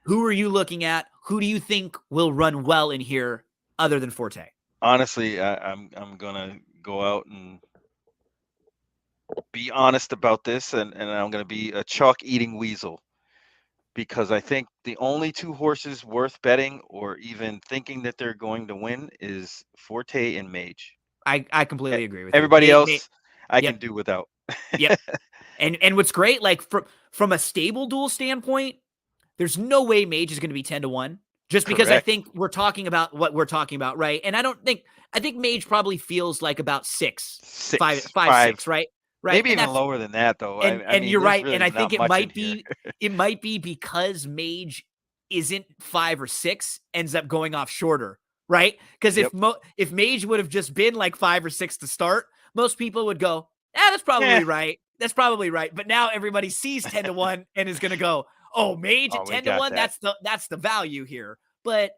Who are you looking at? Who do you think will run well in here other than Forte? Honestly, I'm going to go out and be honest about this, and I'm going to be a chalk-eating weasel, because I think the only 2 horses worth betting or even thinking that they're going to win is Forte and Mage. I completely agree with everybody you. else. I can do without. Yep. And what's great, like from a stable duel standpoint, there's no way Mage is going to be 10-1, just because I think we're talking about what we're talking about, right? And I think Mage probably feels like about 6, 5, 6, right? Right. Maybe even lower than that, though. And, I mean, you're right. Really, and I think it might be because Mage isn't 5 or 6, ends up going off shorter, right? Because if Mage would have just been like 5 or 6 to start, most people would go, that's probably right. That's probably right. But now everybody sees 10-1 and is going to go, oh, Mage at 10-1. That's the value here. But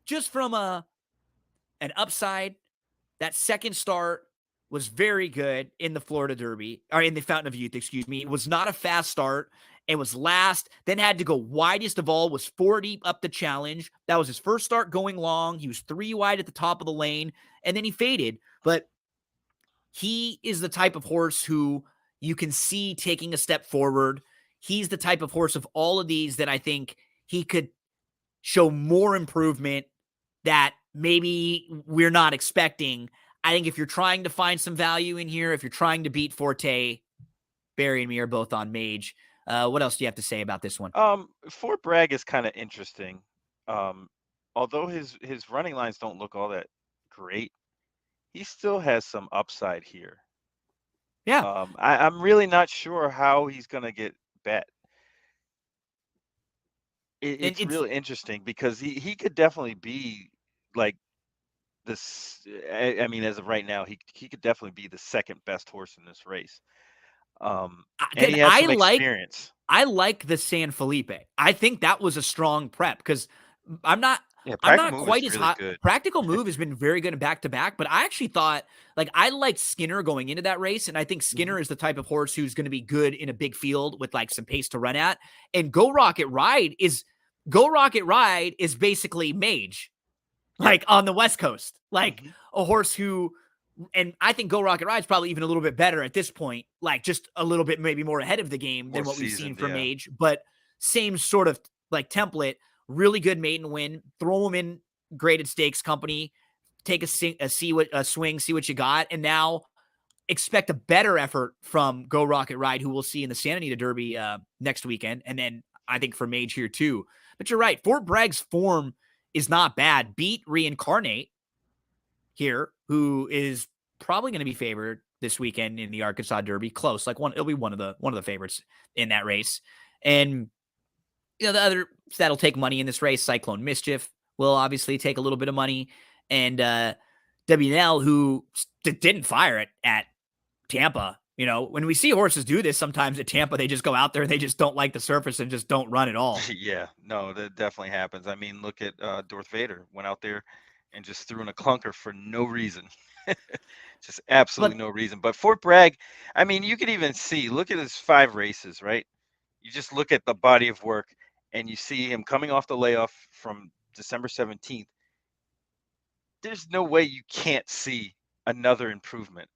just from an upside, that second start was very good in the Florida Derby, or in the Fountain of Youth, excuse me. It was not a fast start. It was last, then had to go widest of all, was 4 deep up the challenge. That was his first start going long. He was 3 wide at the top of the lane, and then he faded. But he is the type of horse who you can see taking a step forward. he's the type of horse of all of these that I think he could show more improvement that maybe we're not expecting. I think if you're trying to find some value in here, if you're trying to beat Forte, Barry and me are both on Mage. What else do you have to say about this one? Fort Bragg is kind of interesting. Um, Although his running lines don't look all that great, he still has some upside here. Yeah. I'm really not sure how he's gonna get bet. And It's it's really interesting because he could definitely be like this. I mean, as of right now, he could definitely be the second best horse in this race. And again, he has some experience. I like the San Felipe. I think that was a strong prep because I'm not Yeah, I'm Practical not Move is quite as really hot. good. Practical Move has been very good in back to back, but I actually thought like I liked Skinner going into that race, and I think Skinner is the type of horse who's going to be good in a big field with like some pace to run at. And Go Rocket Ride is basically Mage, Yep. like on the West Coast, like Mhm. a horse who, and I think Go Rocket Ride's probably even a little bit better at this point, like just a little bit maybe more ahead of the game than More what we've seen seasoned, from yeah. Mage, but same sort of like template, really good maiden win, throw him in graded stakes company, take a swing, see what you got, and now expect a better effort from Go Rocket Ride, who we'll see in the Santa Anita Derby next weekend, and then I think for Mage here too. But you're right, Fort Bragg's form is not bad. Beat Reincarnate here, who is probably going to be favored this weekend in the Arkansas Derby. Close, like it'll be one of the favorites in that race. And the other that'll take money in this race, Cyclone Mischief will obviously take a little bit of money, and WNL, who didn't fire it at Tampa. When we see horses do this sometimes at Tampa, they just go out there and they just don't like the surface and just don't run at all. Yeah, no, that definitely happens. I mean, look at Darth Vader went out there and just threw in a clunker for no reason. Just absolutely But no reason. But Fort Bragg, I mean, you could even see, look at his 5 races, right? You just look at the body of work and you see him coming off the layoff from December 17th. There's no way you can't see another improvement.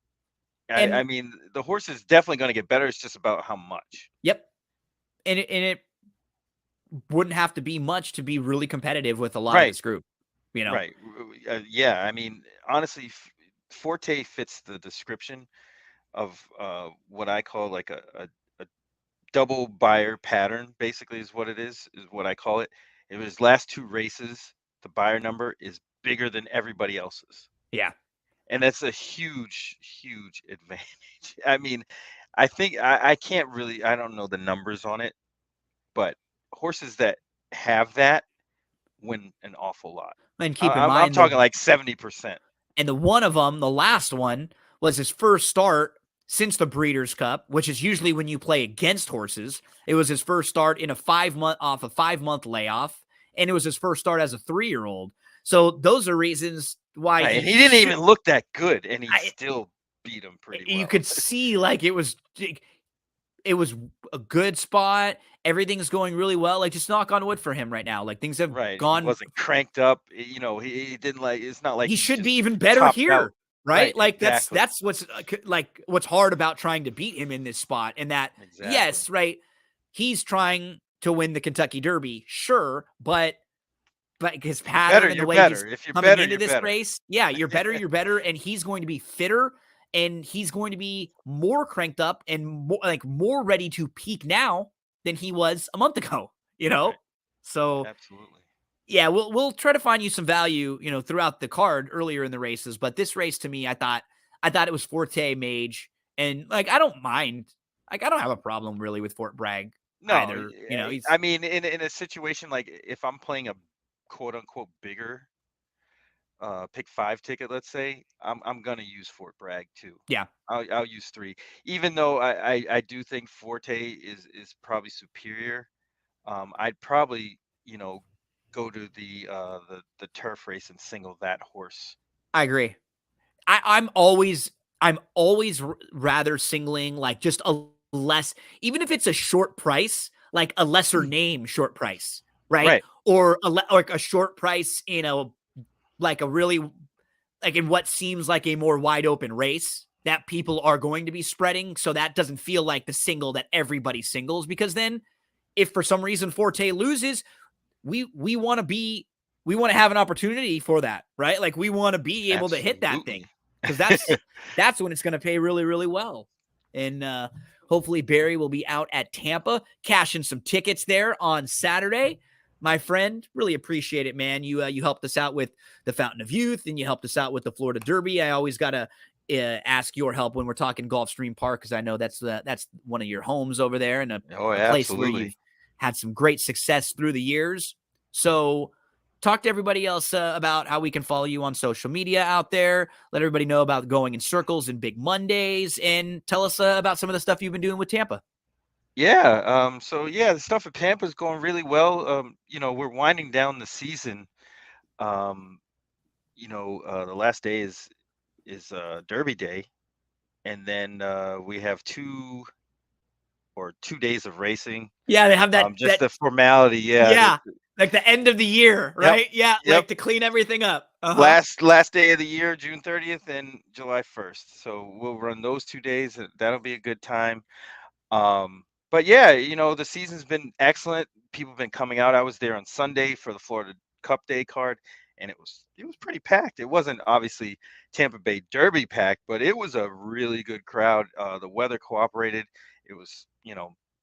I and mean, the horse is definitely going to get better. It's just about how much. yep, and it wouldn't have to be much to be really competitive with a lot of Right, this group. right. Yeah, I mean, honestly, Forte fits the description of what I call like a double buyer pattern, basically, is what I call it. In his last 2 races, the buyer number is bigger than everybody else's. Yeah. And that's a huge, huge advantage. I mean, I think I can't really, I don't know the numbers on it, but horses that have that win an awful lot. And keep in I'm mind talking like 70%. and the one of them, the last one, was his first start since the Breeders' Cup, which is usually when you play against horses. It was his first start in a 5-month layoff, and it was his first start as a 3-year-old. So those are reasons why Right, and he didn't even look that good, and he still beat him pretty well. You could see like it was a good spot. Everything's going really well. Like just knock on wood for him right now. Like things have Right, he gone. wasn't cranked up. He didn't like. It's not like He he's should be just even better topped here, out. right? Right, Like exactly. that's what's like what's hard about trying to beat him in this spot. And that Exactly. yes, right. He's trying to win the Kentucky Derby, sure, but his pattern and the way he's If you're coming better, into you're this better. race, yeah, you're better, and he's going to be fitter, and he's going to be more cranked up and more ready to peak now than he was a month ago. Right. So Absolutely. yeah, we'll try to find you some value, throughout the card earlier in the races. But this race to me, I thought it was Forte Mage, and like I don't mind, like I don't have a problem really with Fort Bragg No, either. He's I mean, in a situation like if I'm playing a quote unquote bigger pick 5 ticket, let's say, I'm gonna use Fort Bragg too. yeah. I'll use 3, even though I do think Forte is probably superior. I'd probably go to the turf race and single that horse. I agree. I'm always rather singling like just a less, even if it's a short price, like a lesser name short price, right? Right. Or like a short price in a really like in what seems like a more wide open race that people are going to be spreading. So that doesn't feel like the single that everybody singles, because then if for some reason Forte loses, we want to have an opportunity for that, right? Like we want to be able to hit that Absolutely. thing, because that's when it's going to pay really, really well. And hopefully Barry will be out at Tampa, cashing some tickets there on Saturday. My friend, really appreciate it, man. You helped us out with the Fountain of Youth, and you helped us out with the Florida Derby. I always gotta ask your help when we're talking Gulfstream Park, because I know that's one of your homes over there, and Oh, a place where absolutely. you've had some great success through the years. So talk to everybody else about how we can follow you on social media out there. Let everybody know about Going in Circles and Big Mondays, and tell us about some of the stuff you've been doing with Tampa. Yeah. So yeah, the stuff at Tampa is going really well. We're winding down the season. Um, the last day is Derby Day, and then we have 2 days of racing. Yeah, they have Just the formality. Yeah. yeah, like the end of the year, Yep. right? Yeah, Yep. like to clean everything up. Last day of the year, June 30th and July 1st. So we'll run those 2 days. That'll be a good time. But yeah, the season's been excellent. People have been coming out. I was there on Sunday for the Florida Cup Day card, and it was pretty packed. It wasn't obviously Tampa Bay Derby packed, but it was a really good crowd. The weather cooperated. It was,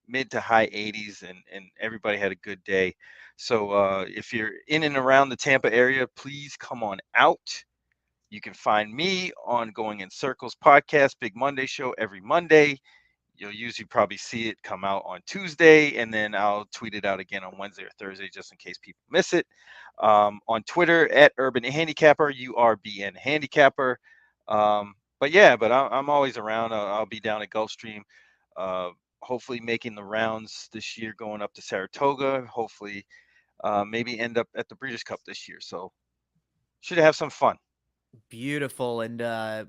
mid to high 80s, and everybody had a good day. So if you're in and around the Tampa area, please come on out. You can find me on Going in Circles podcast, Big Monday show every Monday. You'll usually probably see it come out on Tuesday, and then I'll tweet it out again on Wednesday or Thursday, just in case people miss it. On Twitter at Urban Handicapper, URBN Handicapper. But I'm always around. I'll be down at Gulfstream, hopefully making the rounds this year, going up to Saratoga. Hopefully, maybe end up at the Breeders' Cup this year. So should have some fun. Beautiful. And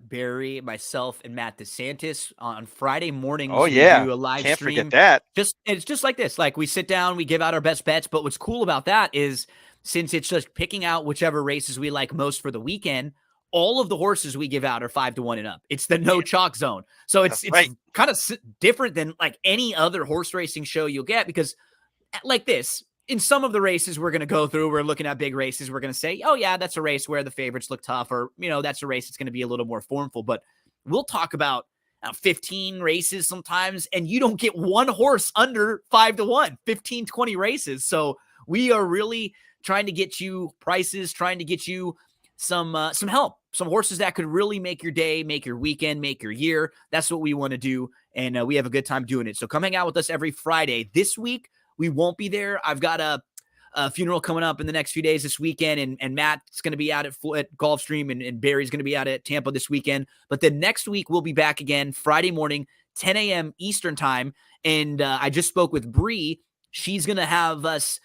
Barry, myself, and Matt DeSantis on Friday Oh mornings, we yeah, do a live can't forget stream. that. It's just like this. Like we sit down, we give out our best bets. But what's cool about that is, since it's just picking out whichever races we like most for the weekend, all of the horses we give out are 5-1 and up. It's the no chalk zone. So it's right. kind of different than like any other horse racing show you'll get, because like this, in some of the races we're going to go through, we're looking at big races. We're going to say, oh yeah, that's a race where the favorites look tough, or, that's a race that's going to be a little more formful. But we'll talk about 15 races sometimes, and you don't get one horse under 5-1, 15, 20 races. So we are really trying to get you prices, trying to get you some help, some horses that could really make your day, make your weekend, make your year. That's what we want to do. And we have a good time doing it. So come hang out with us every Friday. This week, we won't be there. I've got a funeral coming up in the next few days this weekend, and Matt's going to be out at Gulfstream, and Barry's going to be out at Tampa this weekend. But then next week, we'll be back again Friday morning, 10 a.m. Eastern time. And I just spoke with Bree. She's going to have us,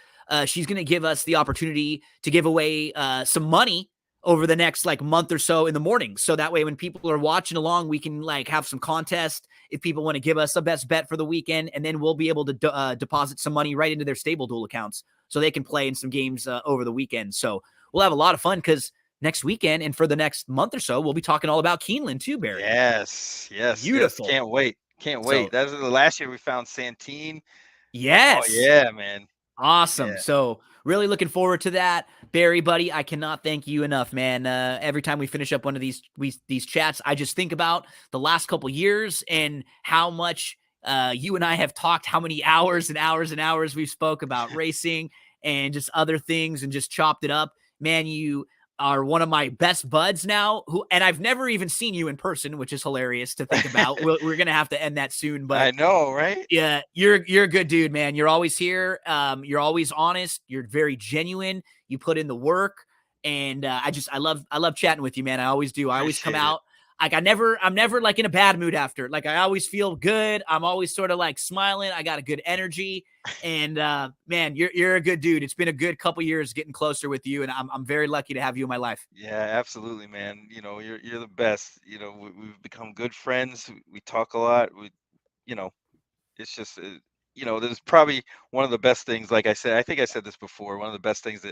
she's going to give us the opportunity to give away some money over the next like month or so in the morning. So that way, when people are watching along, we can like have some contest if people want to give us a best bet for the weekend, and then we'll be able to deposit some money right into their Stable Duel accounts so they can play in some games over the weekend. So we'll have a lot of fun, because next weekend and for the next month or so, we'll be talking all about Keeneland too, Barry. Yes. Beautiful. Yes. Can't wait. So, that was the last year we found Santine. yes. Oh yeah, man. Awesome. Yeah. So really looking forward to that. Barry, buddy, I cannot thank you enough, man. Every time we finish up one of these chats, I just think about the last couple years and how much you and I have talked, how many hours and hours and hours we've spoke about racing and just other things, and just chopped it up. Man, you are one of my best buds now, and I've never even seen you in person, which is hilarious to think about. We're going to have to end that soon, but I know, right? yeah, you're a good dude, man. You're always here. You're always honest. You're very genuine. You put in the work, and I love chatting with you, man. I always do. I always come Appreciate it. out like I'm never like in a bad mood after. Like I always feel good. I'm always sort of like smiling. I got a good energy, and man, you're a good dude. It's been a good couple years getting closer with you, and I'm very lucky to have you in my life. Yeah, absolutely, man. You're the best. We've become good friends. We talk a lot. It's just there's probably one of the best things. Like I said, I think I said this before. One of the best things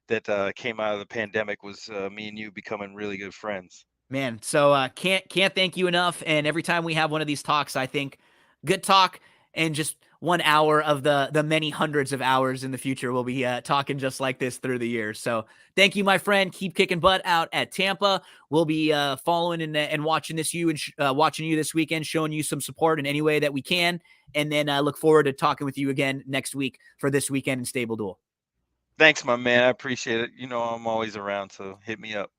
that came out of the pandemic was me and you becoming really good friends. Man, so can't thank you enough. And every time we have one of these talks, I think good talk and just 1 hour of the many hundreds of hours in the future we'll be talking just like this through the years. So thank you, my friend. Keep kicking butt out at Tampa. We'll be following and watching watching you this weekend, showing you some support in any way that we can, and then look forward to talking with you again next week for this weekend in Stable Duel. Thanks, my man. I appreciate it. You know, I'm always around, so hit me up.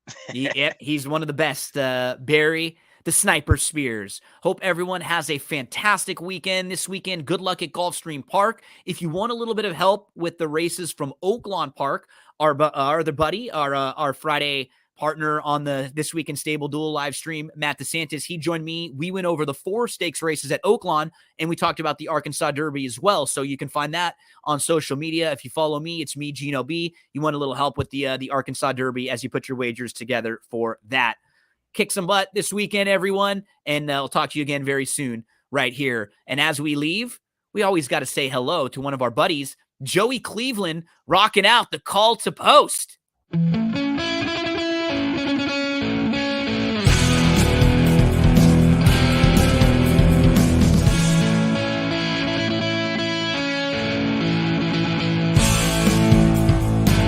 He's one of the best. Barry, the Sniper Spears. Hope everyone has a fantastic weekend this weekend. Good luck at Gulfstream Park. If you want a little bit of help with the races from Oaklawn Park, our other buddy, our Friday partner on the This Week in Stable Duel live stream, Matt DeSantis, he joined me. We went over the 4 stakes races at Oaklawn, and we talked about the Arkansas Derby as well. So you can find that on social media. If you follow me, it's me, Gino B. You want a little help with the Arkansas Derby as you put your wagers together for that. Kick some butt this weekend, everyone, and I'll talk to you again very soon right here. And as we leave, we always got to say hello to one of our buddies, Joey Cleveland, rocking out the call to post.